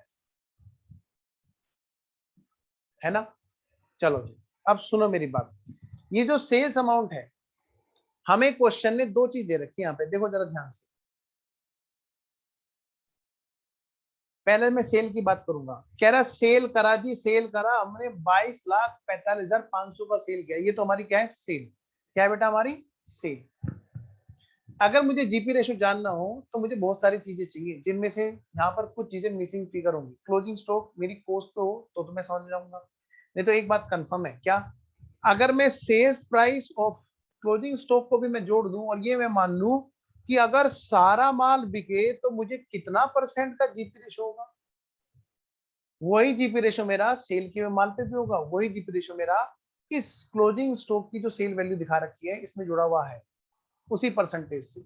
है ना। चलो जी, अब सुनो मेरी बात, ये जो सेल्स अमाउंट है, हमें क्वेश्चन ने दो चीज दे रखी है यहाँ पे, देखो जरा ध्यान से। पहले मैं सेल की बात करूंगा, कह रहा सेल करा जी, सेल करा हमने 22,45,500 का सेल किया, ये तो हमारी क्या है, सेल, क्या है बेटा, हमारी सेल। अगर मुझे जीपी रेशो जानना हो तो मुझे बहुत सारी चीजें चाहिए, जिनमें से यहाँ पर कुछ चीजें मिसिंग फिगर होंगी। क्लोजिंग स्टॉक मेरी कॉस्ट पे हो तो मैं समझ जाऊंगा, नहीं तो एक बात कंफर्म है क्या, अगर मैं sales price of closing stock को भी मैं जोड़ दूं और ये मैं मान लूं कि अगर सारा माल बिके तो मुझे कितना परसेंट का जीपी रेशो होगा, वही जीपी रेशो मेरा सेल के माल पे भी होगा, वही जीपी रेशो मेरा इस क्लोजिंग स्टॉक की जो सेल वैल्यू दिखा रखी है इसमें जुड़ा हुआ है, उसी परसेंटेज से।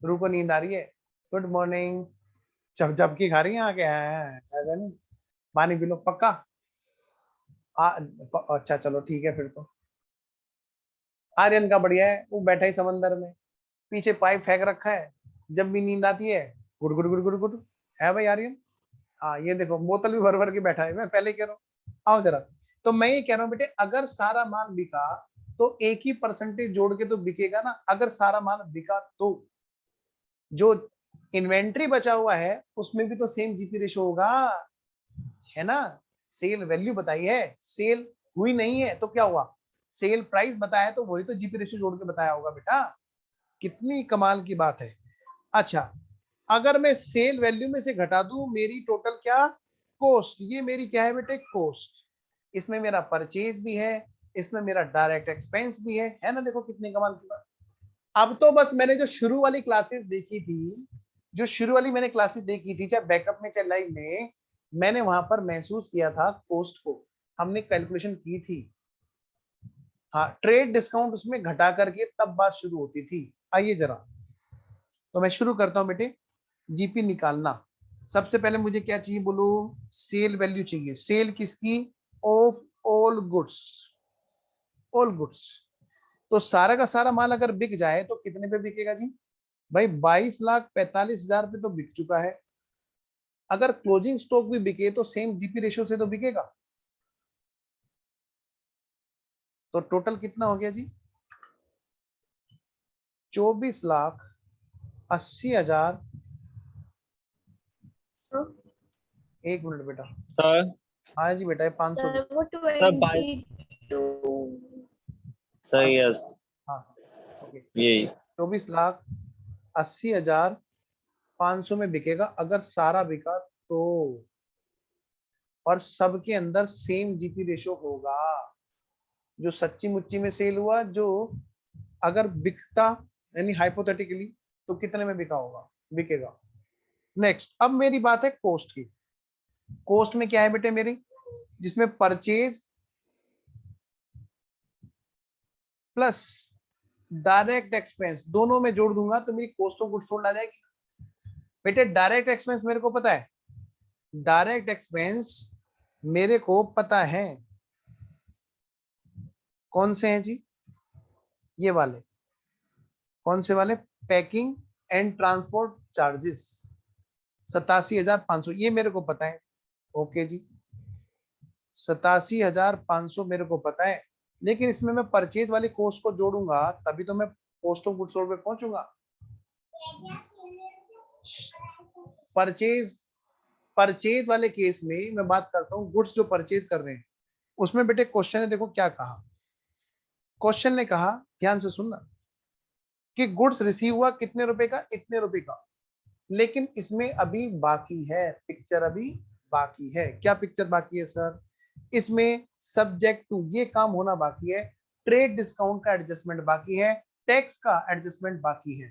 रूह को नींद आ रही है, गुड मॉर्निंग, झपकी खा रही है आके, ऐसा नहीं, पानी पी लो पक्का। अच्छा चलो ठीक है, फिर तो आर्यन का बढ़िया है, वो बैठा ही समंदर में, पीछे पाइप फेंक रखा है, जब भी नींद आती है good good good good good, है भाई आर्यन? हाँ ये देखो बोतल भी भर भर के बैठा है, मैं पहले ही कह रहा हूँ। आओ जरा, तो मैं ये कह रहा हूँ बेटे, अगर सारा माल बिका तो एक ही परसेंटेज जोड़ के तो बिकेगा ना। अगर सारा माल बिका तो जो इन्वेंट्री बचा हुआ है उसमें भी तो सेम जीपी रेशो होगा, है ना? सेल वैल्यू बताई है, सेल हुई नहीं है तो क्या हुआ, सेल प्राइस बताया तो वही तो जीपी रेशो जोड़ के बताया होगा बेटा। कितनी कमाल की बात है। अच्छा, अगर मैं सेल वैल्यू में से घटा दूं मेरी टोटल क्या, कॉस्ट, ये मेरी क्या है बेटे, कॉस्ट। इसमें मेरा परचेज भी है, इसमें मेरा डायरेक्ट एक्सपेंस भी है ना? देखो कितनी कमाल की बात। अब तो बस मैंने जो शुरू वाली क्लासेस देखी थी, जो शुरू वाली मैंने क्लासेस देखी थी, चाहे बैकअप में चाहे लाइव में, मैंने वहां पर महसूस किया था कॉस्ट को, हमने कैलकुलेशन की थी। हाँ, ट्रेड डिस्काउंट उसमें घटा करके तब बात शुरू होती थी। आइए जरा, तो मैं शुरू करता हूं बेटे, जीपी निकालना। सबसे पहले मुझे क्या चाहिए बोलो, सेल वैल्यू चाहिए। सेल किसकी, of all goods, all goods. तो सारा का सारा माल अगर बिक जाए तो कितने पे बिकेगा जी भाई, 22,45,000 पे तो बिक चुका है। अगर क्लोजिंग स्टॉक भी बिके तो सेम जीपी रेशियो से तो बिकेगा। तो टोटल कितना हो गया जी, 24,80,000। तो एक मिनट बेटा, सर हाँ जी बेटा, 500 सर वो सर 22 सही है हाँ ओके, यही 24,80,500 में बिकेगा अगर सारा बिका तो, और सबके अंदर सेम जीपी रेशो होगा। जो सच्ची मुच्ची में सेल हुआ, जो अगर बिकता यानी हाइपोथेटिकली, तो कितने में बिका होगा, बिकेगा। नेक्स्ट, अब मेरी बात है कॉस्ट की। कॉस्ट में क्या है बेटे मेरी, जिसमें परचेज प्लस डायरेक्ट एक्सपेंस दोनों में जोड़ दूंगा तो मेरी कॉस्ट ऑफ गुड्स सोल्ड आ जाएगी। बेटे डायरेक्ट एक्सपेंस मेरे को पता है, डायरेक्ट एक्सपेंस मेरे को पता है, कौन से हैं जी, ये वाले, कौन से वाले, पैकिंग एंड ट्रांसपोर्ट चार्जेस 87,500, ये मेरे को पता है। ओके जी, 87,500 मेरे को पता है, लेकिन इसमें मैं परचेज वाली कॉस्ट को जोड़ूंगा तभी तो मैं कॉस्ट ऑफ गुड्स सोल्ड पे पहुंचूंगा। परचेज, परचेज वाले केस में मैं बात करता हूँ, गुड्स जो परचेज कर रहे हैं उसमें बेटे क्वेश्चन ने देखो क्या कहा। क्वेश्चन ने कहा, ध्यान से सुनना, कि गुड्स रिसीव हुआ कितने रुपए का, इतने रुपए का। लेकिन इसमें अभी बाकी है पिक्चर, अभी बाकी है। क्या पिक्चर बाकी है सर, इसमें सब्जेक्ट टू ये काम होना बाकी है, ट्रेड डिस्काउंट का एडजस्टमेंट बाकी है, टैक्स का एडजस्टमेंट बाकी है।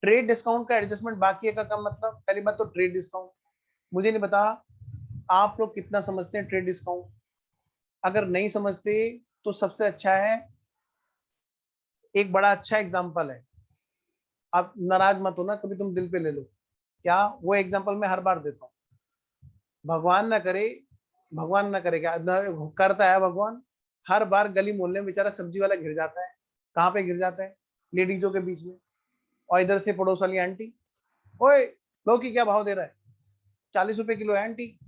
ट्रेड डिस्काउंट का एडजस्टमेंट बाकी है का मतलब, पहली बात तो ट्रेड डिस्काउंट, मुझे नहीं पता आप लोग कितना समझते हैं ट्रेड डिस्काउंट। अगर नहीं समझते तो सबसे अच्छा है, एक बड़ा अच्छा एग्जांपल है, आप नाराज मत होना, कभी तुम दिल पे ले लो। क्या, वो एग्जांपल मैं हर बार देता हूँ। भगवान ना करे, भगवान ना करे, क्या करता है भगवान, हर बार गली मोहल्ले में बेचारा सब्जी वाला घिर जाता है। कहाँ पे घिर जाता है, लेडीजों के बीच में, और इधर से पड़ोस वाली आंटी, ओए लौकी क्या भाव दे रहा है, 40 रुपए किलो है आंटी।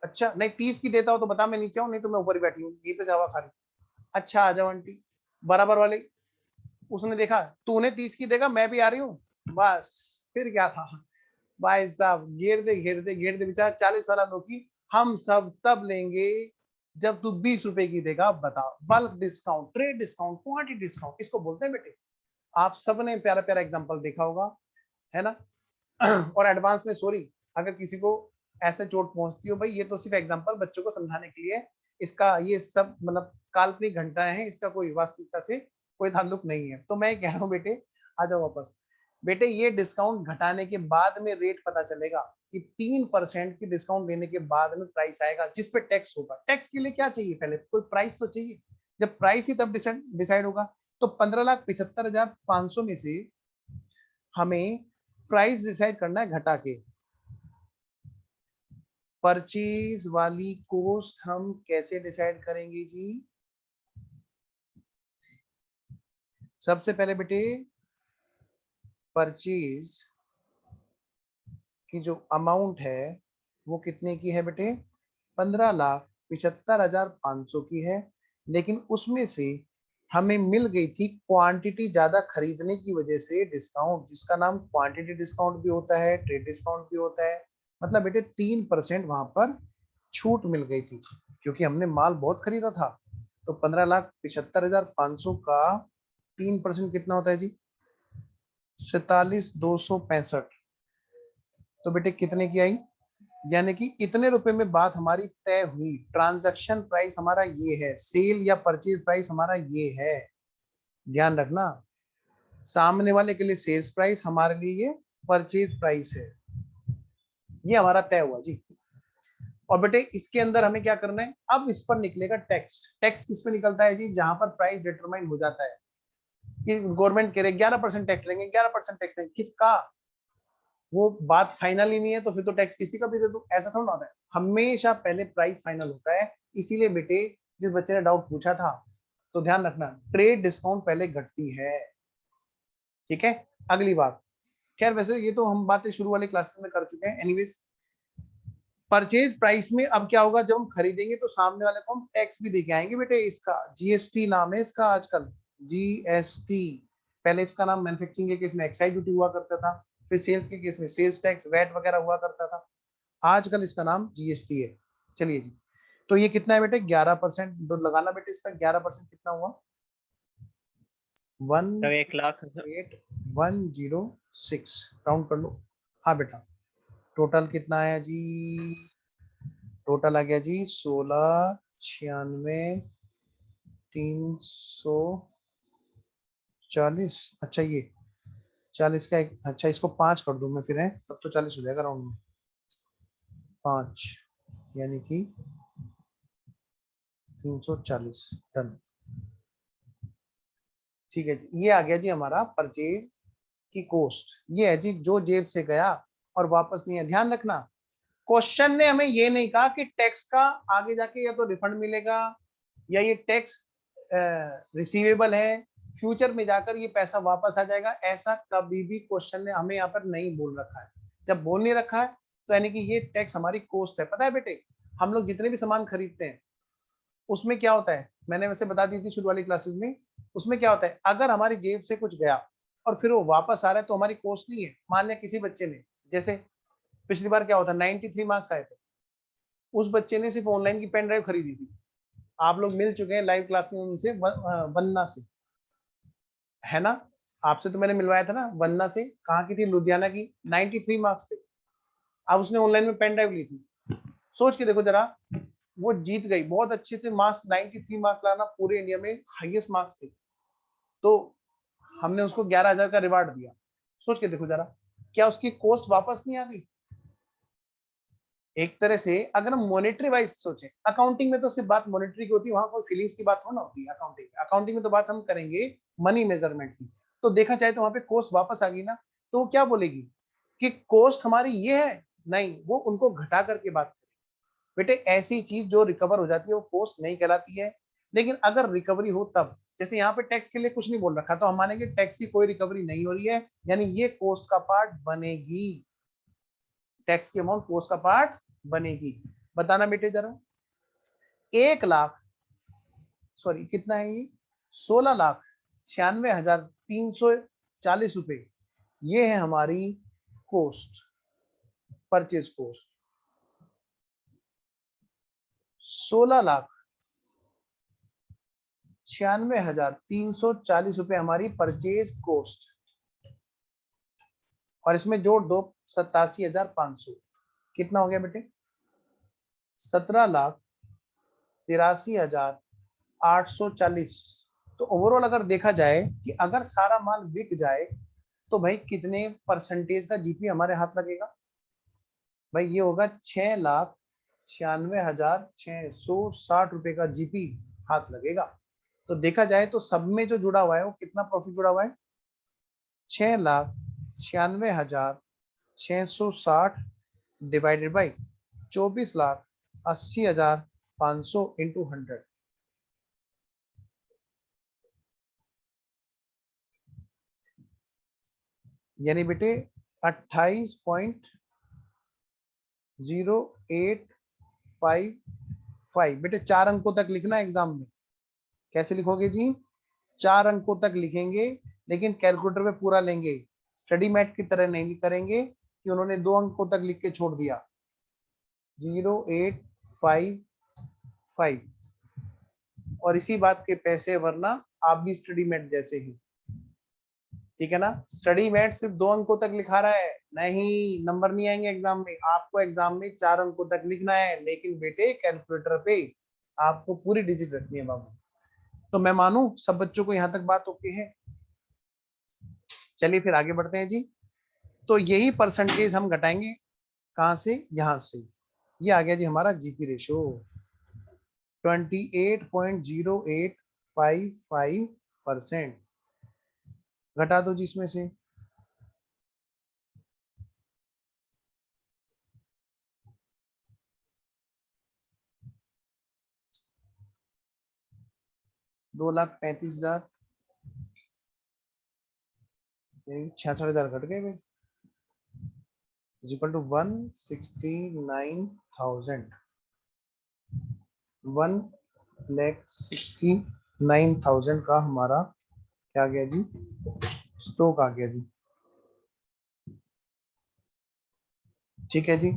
अच्छा, नहीं 30 की देता हो तो बता, मैं नीचे हूँ, नहीं तो मैं ऊपर ही बैठी हूँ यहीं पे से हवा खा रही। अच्छा आ जाओ आंटी, बराबर वाले, उसने देखा तूने 30 की देगा, मैं भी आ रही हूँ, बस फिर क्या था भाई साहब, घेर दे घेर दे घेर दे, बेचारा 40 वाला लौकी हम सब तब लेंगे जब तू 20 रुपए की देगा। बताओ, bulk discount, trade discount, quantity discount, इसको बोलते हैं बेटे। आप सबने प्यारा प्यारा एग्जांपल देखा होगा, है ना? और एडवांस में सॉरी अगर किसी को ऐसे चोट पहुंचती हो, भाई ये तो सिर्फ एग्जांपल बच्चों को समझाने के लिए, इसका ये सब मतलब काल्पनिक घटनाएं हैं, इसका कोई वास्तविकता से कोई ताल्लुक नहीं है। तो मैं कह रहा हूँ बेटे, आ जाओ वापस। बेटे ये डिस्काउंट घटाने के बाद में रेट पता चलेगा कि 3% की डिस्काउंट देने के बाद में प्राइस आएगा जिसपे टैक्स होगा। टैक्स के लिए क्या चाहिए, पहले कोई प्राइस तो चाहिए, जब प्राइस ही तब डिसाइड होगा। तो 15,75,500 में से हमें प्राइस डिसाइड करना है घटा के। परचेज वाली कॉस्ट हम कैसे डिसाइड करेंगे जी, सबसे पहले बेटे परचेज की जो अमाउंट है वो कितने की है बेटे? 15,75,500 की है। लेकिन उसमें से हमें मिल गई थी क्वांटिटी ज्यादा खरीदने की वजह से डिस्काउंट, जिसका नाम क्वांटिटी डिस्काउंट भी होता है, ट्रेड डिस्काउंट भी होता है। मतलब बेटे 3% वहां पर छूट मिल गई थी, क्योंकि हमने माल बहुत खरीदा था। तो 15,75,500 का 3% कितना होता है जी? 47,265। तो बेटे कितने की आई? यानी कि इतने रुपए में बात हमारी तय हुई। ट्रांजैक्शन प्राइस हमारा ये है, सेल या परचेज प्राइस हमारा ये है। ध्यान रखना, सामने वाले के लिए सेल्स प्राइस, हमारे लिए ये परचेज प्राइस है। ये हमारा तय हुआ जी। और बेटे इसके अंदर हमें क्या करना है? अब इस पर निकलेगा टैक्स। टैक्स किस पे निकलता है जी? जहां पर प्राइस डिटरमाइन हो जाता है कि गवर्नमेंट कह रहे 11% टैक्स लेंगे, 11% टैक्स लेंगे, किसका? वो बात फाइनल ही नहीं है तो फिर तो टैक्स किसी का भी दे दो, ऐसा थोड़ा होता है। हमेशा पहले प्राइस फाइनल होता है। इसीलिए बेटे जिस बच्चे ने डाउट पूछा था, तो ध्यान रखना, ट्रेड डिस्काउंट पहले घटती है। ठीक है, अगली बात, खैर वैसे ये तो हम बातें शुरू वाले क्लासेस में कर चुके हैं। एनीवेज, परचेज प्राइस में अब क्या होगा? जब हम खरीदेंगे तो सामने वाले को हम टैक्स भी देके आएंगे बेटे। इसका जीएसटी नाम है इसका आजकल, जीएसटी। पहले इसका नाम मैन्युफैक्चरिंग के केस में एक्साइज ड्यूटी हुआ करता था, फिर सेल्स के केस में सेल्स टैक्स, वैट वगैरह हुआ करता था। आजकल इसका नाम जीएसटी है। चलिए जी, तो ये कितना है बेटे? 11%। तो लगाना बेटे इसका 11% कितना हुआ? 1,81,106 राउंड कर लो। हाँ बेटा, टोटल कितना आया जी? टोटल आ गया जी 16,96,340। अच्छा ये 40 का एक, अच्छा इसको 5 कर दूं मैं फिर, है तब तो 40 हो जाएगा राउंड में। 5 यानी कि 340 टन। ठीक है जी, ये आ गया जी हमारा परचेज की कॉस्ट। ये है जी जो जेब से गया और वापस नहीं है। ध्यान रखना, क्वेश्चन ने हमें ये नहीं कहा कि टैक्स का आगे जाके या तो रिफंड मिलेगा या ये टैक्स रिसीवेबल है, फ्यूचर में जाकर ये पैसा वापस आ जाएगा। ऐसा कभी भी क्वेश्चन ने हमें यहाँ पर नहीं बोल रखा है। जब बोल नहीं रखा है तो यानी कि ये टैक्स हमारी कॉस्ट है। पता है बेटे, हम लोग जितने भी सामान खरीदते हैं उसमें क्या होता है, मैंने वैसे बता दी थी शुरू वाली क्लासेस में। उसमें क्या होता है, अगर हमारी जेब से कुछ गया और फिर वो वापस आ रहा है तो हमारी कॉस्ट नहीं है। मान लिया किसी बच्चे ने, जैसे पिछली बार क्या होता, 93 मार्क्स आए थे, उस बच्चे ने सिर्फ ऑनलाइन की पेन ड्राइव खरीदी थी। आप लोग मिल चुके हैं लाइव क्लास में उनसे, वन्ना से, है ना? आपसे तो मैंने मिलवाया था ना वन्ना से। कहाँ की थी? लुधियाना की। 93 मार्क्स थे। अब उसने ऑनलाइन में पेन ड्राइव ली थी। सोच के देखो जरा, वो जीत गई बहुत अच्छे से। मार्क्स 93 मार्क्स लाना पूरे इंडिया में हाईएस्ट मार्क्स थे। तो हमने उसको 11,000 का रिवार्ड दिया। सोच के देखो जरा, क्या उसकी कॉस्ट वापस नहीं आ गई? एक तरह से अगर हम मॉनेटरी वाइज सोचें, अकाउंटिंग में तो सिर्फ बात मॉनेटरी की होती है, वहां कोई फीलिंग्स की बात होना होती है। अकाउंटिंग में तो बात हम करेंगे मनी मेजरमेंट की। तो देखा जाए तो वहां पे कॉस्ट वापस आ गई ना, तो वो क्या बोलेगी कि कॉस्ट हमारी ये है? नहीं, वो उनको घटा करके बात करेगी। बेटे ऐसी चीज जो रिकवर हो जाती है वो कॉस्ट नहीं कहलाती है। लेकिन अगर रिकवरी हो तब, जैसे यहाँ पे टैक्स के लिए कुछ नहीं बोल रखा, तो हम मानेंगे टैक्स की कोई रिकवरी नहीं हो रही है, यानी ये कॉस्ट का पार्ट बनेगी। टैक्स की अमाउंट कॉस्ट का पार्ट बनेगी। बताना बेटे जरा, 1,00,000 सॉरी कितना है ये? 16,96,340 रुपए। ये है हमारी कॉस्ट, परचेज कॉस्ट। 16,96,340 रुपए हमारी परचेज कॉस्ट। और इसमें जोड़ दो 87,500। कितना हो गया बेटे? 17,83,840। तो ओवरऑल अगर देखा जाए कि अगर सारा माल बिक जाए तो भाई कितने परसेंटेज का जीपी हमारे हाथ लगेगा? भाई ये होगा 6,96,660 रुपए का जीपी हाथ लगेगा। तो देखा जाए तो सब में जो जुड़ा हुआ है वो कितना प्रॉफिट जुड़ा हुआ है? 6,96,660 डिवाइडेड बाई 24,80,500 इंटू 100। यानी बेटे 28.0855। बेटे 4 अंकों तक लिखना है एग्जाम में। कैसे लिखोगे जी? 4 अंकों तक लिखेंगे, लेकिन कैलकुलेटर पे पूरा लेंगे। स्टडी मैट की तरह नहीं करेंगे कि उन्होंने 2 अंकों तक लिख के छोड़ दिया। 0855 और इसी बात के पैसे, वरना आप भी स्टडी मैट जैसे ही। ठीक है ना? स्टडी मैट सिर्फ 2 अंकों तक लिखा रहा है, नहीं नंबर नहीं आएंगे एग्जाम में। आपको एग्जाम में 4 अंकों तक लिखना है, लेकिन बेटे कैलकुलेटर पे आपको पूरी डिजिट रखनी है बाबू। तो मैं मानूं सब बच्चों को यहाँ तक बात ओके है? चलिए फिर आगे बढ़ते हैं जी। तो यही परसेंटेज हम घटाएंगे कहां से? यहां से। ये आ गया जी हमारा जीपी रेशो 28.0855%। घटा दो जी इसमें से। दो लाख 35,000 यानी 66,000 घट गए भाई। Is equal to 169,000। 1,69,000 का हमारा क्या आ गया जी? स्टॉक आ गया जी। ठीक है जी।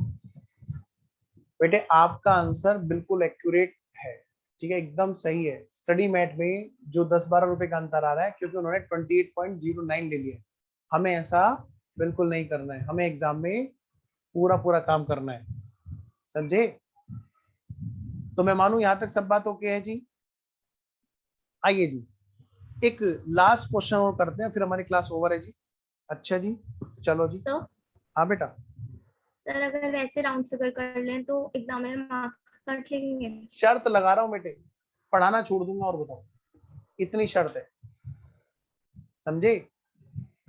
बेटे आपका आंसर बिल्कुल एक्यूरेट है। ठीक है, एकदम सही है। स्टडी मैट में जो 10-12 रुपए का अंतर आ रहा है, क्योंकि उन्होंने 28.09 ले लिया। हमें ऐसा बिल्कुल नहीं करना है, हमें एग्जाम में पूरा पूरा काम करना है, समझे? तो मैं मानूं यहां तक सब बात ओके है जी। आइए जी, एक लास्ट क्वेश्चन और करते हैं, फिर हमारी क्लास ओवर है जी। अच्छा जी, चलो जी। तो हाँ बेटा। सर अगर वैसे राउंड फिगर कर लें तो एग्जामिनर मार्क्स कट लेंगे? शर्त लगा रहा हूं बेटे, पढ़ाना छोड़ दूंगा। और बताओ, इतनी शर्त है, समझे?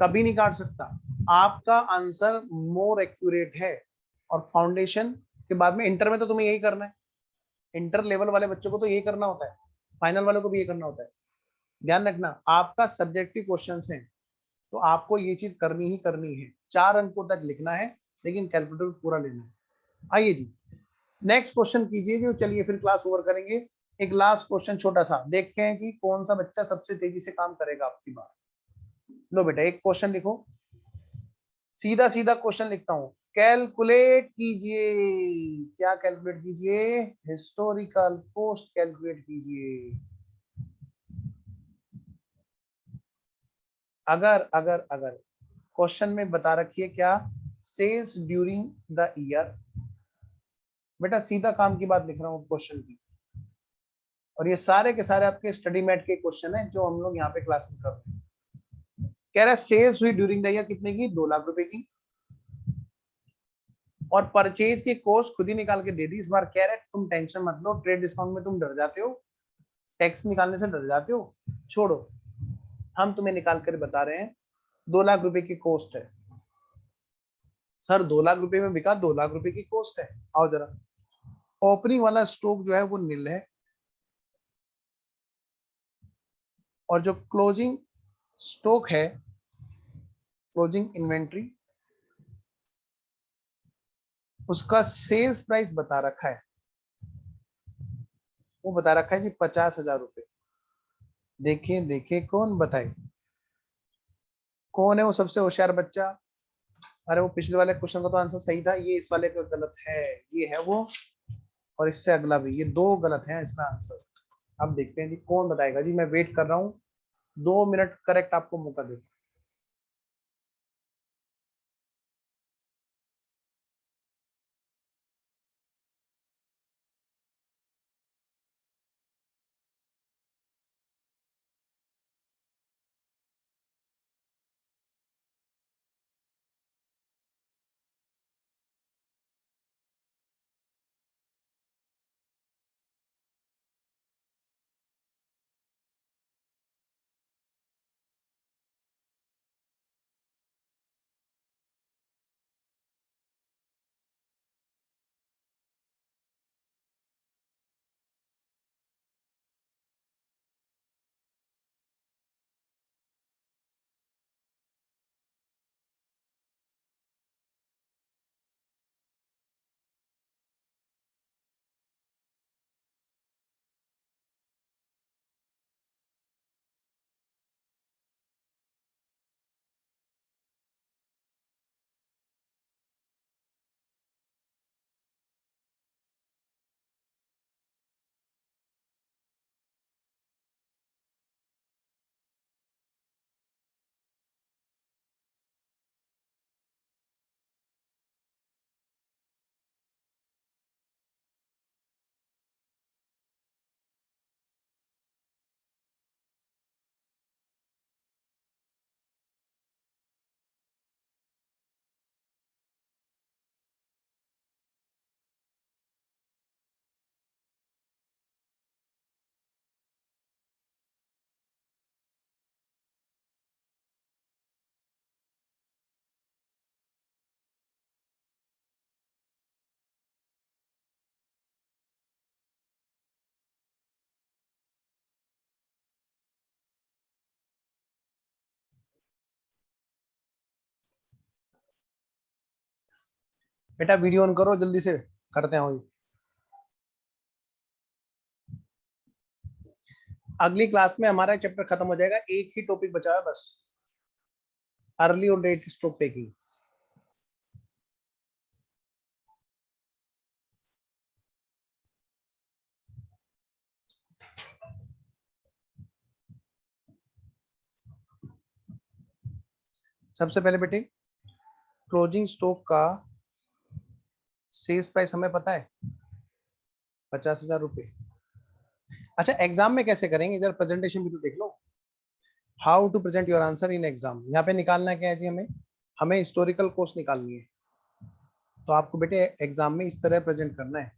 कभी नहीं काट सकता। आपका आंसर मोर एक्यूरेट है। और फाउंडेशन के बाद में इंटर में तो तुम्हें यही करना है। इंटर लेवल वाले बच्चों को तो यही करना होता है, फाइनल वालों को भी ये करना होता है। ध्यान रखना, आपका सब्जेक्टिव क्वेश्चन है, तो आपको ये चीज करनी ही करनी है। 4 अंकों तक लिखना है, लेकिन कैलकुलेटर पूरा लेना है। आइए जी, नेक्स्ट क्वेश्चन कीजिए जो। चलिए फिर क्लास ओवर करेंगे। एक लास्ट क्वेश्चन छोटा सा देखते हैं जी, कौन सा बच्चा सबसे तेजी से काम करेगा आपकी बात। लो बेटा, एक क्वेश्चन लिखो, सीधा सीधा क्वेश्चन लिखता हूं। कैलकुलेट कीजिए। क्या कैलकुलेट कीजिए? हिस्टोरिकल पोस्ट कैलकुलेट कीजिए। अगर अगर अगर क्वेश्चन में बता रखी है क्या? Sales during the year. बेटा सीधा काम की बात लिख रहा हूँ क्वेश्चन की। और ये सारे के सारे आपके स्टडी मैट के क्वेश्चन है जो हम लोग यहाँ पे क्लास में कर रहे हैं। कह रहा है सेल्स हुई ड्यूरिंग द ईयर कितने की? 2 लाख रुपए की। और परचेज की कॉस्ट खुद ही निकाल के दे दी इस बार। कह रहे तुम टेंशन मत लो, ट्रेड डिस्काउंट में तुम डर जाते हो, टैक्स निकालने से डर जाते हो, छोड़ो, हम तुम्हें निकाल कर बता रहे हैं। 2 लाख रुपए की कॉस्ट है। सर 2 लाख रुपए में बिका, 2 लाख रुपए की कॉस्ट है। आओ जरा, ओपनिंग वाला स्टॉक जो है वो नील है, और जो क्लोजिंग स्टॉक है, क्लोजिंग इन्वेंट्री, उसका सेल्स प्राइस बता रखा है। वो बता रखा है जी 50,000 रुपए। देखिए देखिए कौन बताए, कौन है वो सबसे होशियार बच्चा? अरे वो पिछले वाले क्वेश्चन का तो आंसर सही था, ये इस वाले का गलत है। ये है वो, और इससे अगला भी, ये 2 गलत है इसमें आंसर। अब देखते हैं जी कौन बताएगा जी। मैं वेट कर रहा हूँ, 2 मिनट करेक्ट आपको मौका देता हूं। बेटा वीडियो ऑन करो जल्दी से, करते हैं वही। अगली क्लास में हमारा चैप्टर खत्म हो जाएगा, एक ही टॉपिक बचा है बस, अर्ली और लेट स्टॉक टेकिंग। सबसे पहले बेटे क्लोजिंग स्टॉक का सेल्स प्राइस हमें पता है 50,000 रुपये। अच्छा एग्जाम में कैसे करेंगे, इधर प्रेजेंटेशन भी तो देख लो। How to present your answer in exam, यहाँ पे निकालना क्या है जी, हमें हिस्टोरिकल कॉस्ट निकालनी है। तो आपको बेटे एग्जाम में इस तरह प्रेजेंट करना है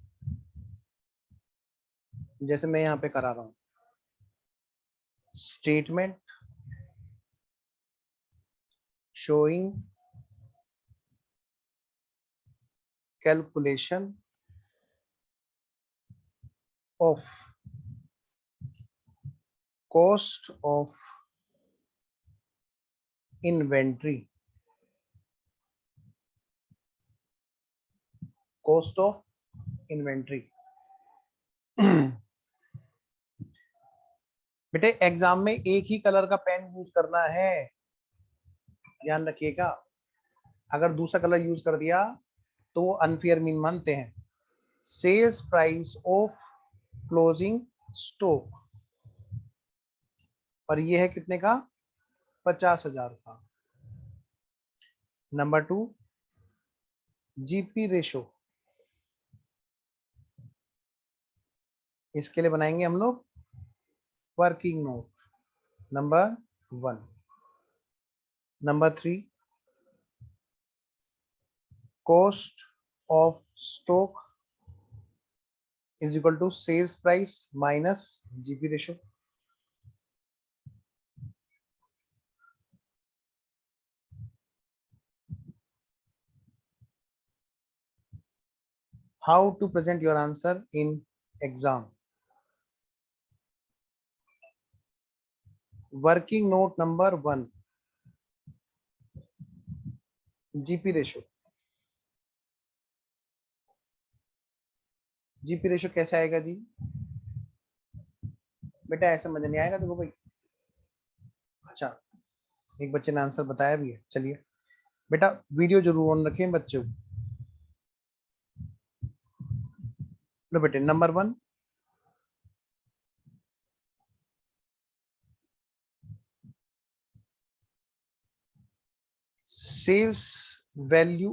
जैसे मैं यहाँ पे करा रहा हूँ। Statement showing calculation of cost of inventory, cost of inventory। बेटे एग्जाम में एक ही कलर का पेन यूज करना है, ध्यान रखिएगा। अगर दूसरा कलर यूज कर दिया तो वो अनफेयर मीन मानते हैं। Sales price of closing stock, और ये है कितने का, 50,000 का। नंबर 2 जीपी रेशो, इसके लिए बनाएंगे हम लोग working note number 1। Number 3 cost of stock is equal to sales price minus GP ratio. How to present your answer in exam? Working note number 1 GP ratio. GP ratio कैसे आएगा जी, बेटा ऐसे मजा नहीं आएगा देखो भाई। अच्छा एक बच्चे ने आंसर बताया भी है, चलिए बेटा वीडियो जरूर ऑन रखें बच्चों। लो बेटे number 1 sales value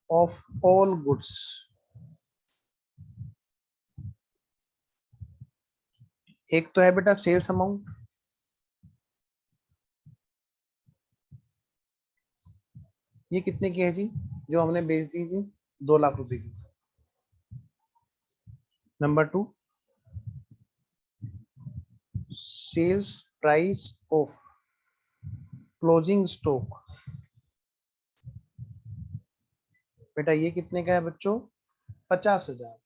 of all goods. एक तो है बेटा सेल्स अमाउंट, ये कितने की है जी जो हमने बेच दी जी, 2 लाख रुपए की। Number 2 sales price of closing stock, बेटा ये कितने का है बच्चों, 50,000।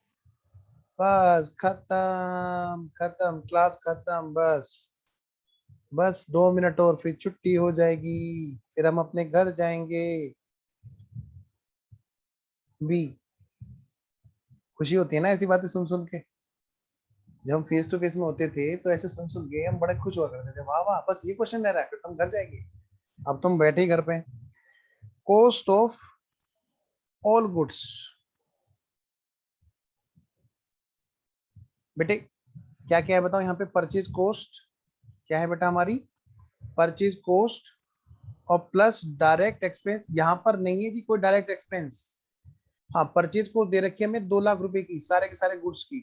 बस खत्म खत्म क्लास खत्म, बस बस 2 मिनट और फिर छुट्टी हो जाएगी, फिर हम अपने घर जाएंगे। भी खुशी होती है ना ऐसी बातें सुन सुन के, जब हम फेस टू फेस में होते थे तो ऐसे सुन सुन के हम बड़े खुश हुआ करते थे, वाह वाह बस ये क्वेश्चन रह रहा है फिर तुम घर जाएंगे। अब तुम बैठे ही घर पे। कॉस्ट ऑफ ऑल गुड्स, बेटे क्या क्या है बताओ यहाँ पे, परचेज कॉस्ट क्या है बेटा हमारी, परचेज कॉस्ट और प्लस डायरेक्ट एक्सपेंस। यहाँ पर नहीं है जी कोई डायरेक्ट एक्सपेंस। हाँ परचेज कॉस्ट दे रखी है हमें 2 लाख रुपए की, सारे के सारे गुड्स की।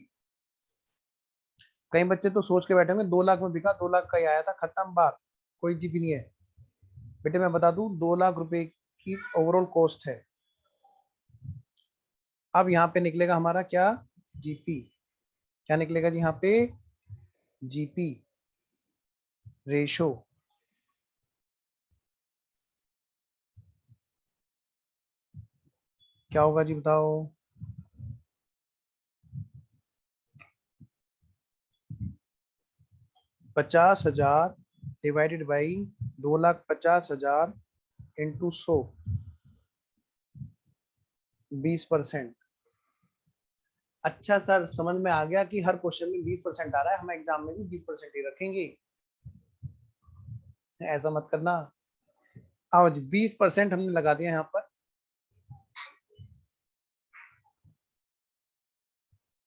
कई बच्चे तो सोच के बैठे होंगे 2 लाख में बिका, 2 लाख का ही आया था, खत्म बात, कोई जीपी नहीं है। बेटे मैं बता दूं 2 लाख रुपए की ओवरऑल कॉस्ट है। अब यहाँ पे निकलेगा हमारा क्या, जीपी। क्या निकलेगा जी यहाँ पे, जीपी रेशो। क्या होगा जी बताओ, 50,000 डिवाइडेड बाई 2,50,000 इंटू 100, 20%। अच्छा सर, समझ में आ गया कि हर क्वेश्चन में 20% आ रहा है, हम एग्जाम में भी 20% ही रखेंगे, ऐसा मत करना। आओ जी, 20% हमने लगा दिया यहाँ पर।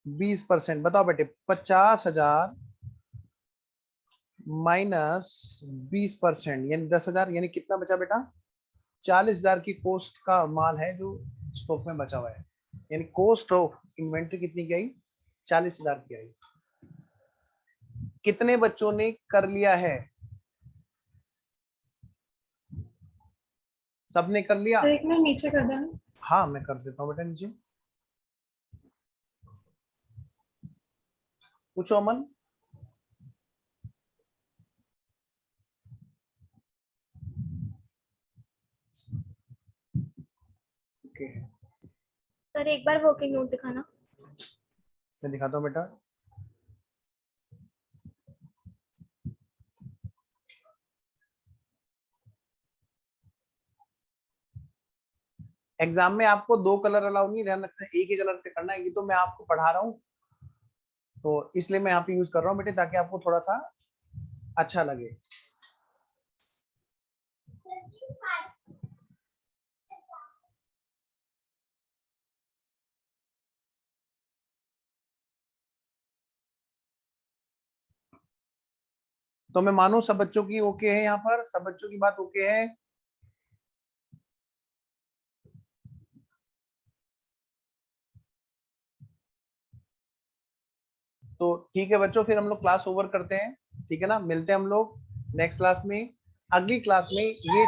20% बताओ बेटे, 50,000 माइनस 20% यानी 10,000, यानी कितना बचा बेटा? 40,000 की कॉस्ट का माल है जो स्टॉक में बचा हुआ है, यानी कॉस्ट ऑफ इन्वेंट्री कितनी की आई? 40,000 की आई। कितने बच्चों ने कर लिया है? सबने कर लिया? सर एक मिनट नीचे कर देना। हाँ मैं कर देता हूँ बेटा नीचे। पूछो अमन। ओके सर एक बार वर्किंग नोट दिखाना। मैं दिखाता हूँ बेटा। एग्जाम में आपको 2 कलर अलाउ नहीं, ध्यान रखना, एक ही कलर से करना है। ये तो मैं आपको पढ़ा रहा हूँ तो इसलिए मैं यहाँ पे यूज कर रहा हूँ बेटे, ताकि आपको थोड़ा सा अच्छा लगे। तो मैं मानूं सब बच्चों की ओके है, यहाँ पर सब बच्चों की बात ओके है? तो ठीक है बच्चों, फिर हम लोग क्लास ओवर करते हैं, ठीक है ना? मिलते हैं हम लोग नेक्स्ट क्लास में। अगली क्लास में ये,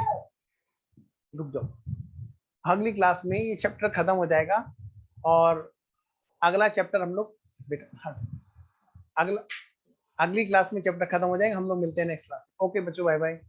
रुक जाओ, अगली क्लास में ये चैप्टर खत्म हो जाएगा और अगला चैप्टर हम लोग बेटा, अगला अगली क्लास में चैप्टर खत्म हो जाएगा। हम लोग मिलते हैं नेक्स्ट क्लास। ओके बच्चों, बाय बाय।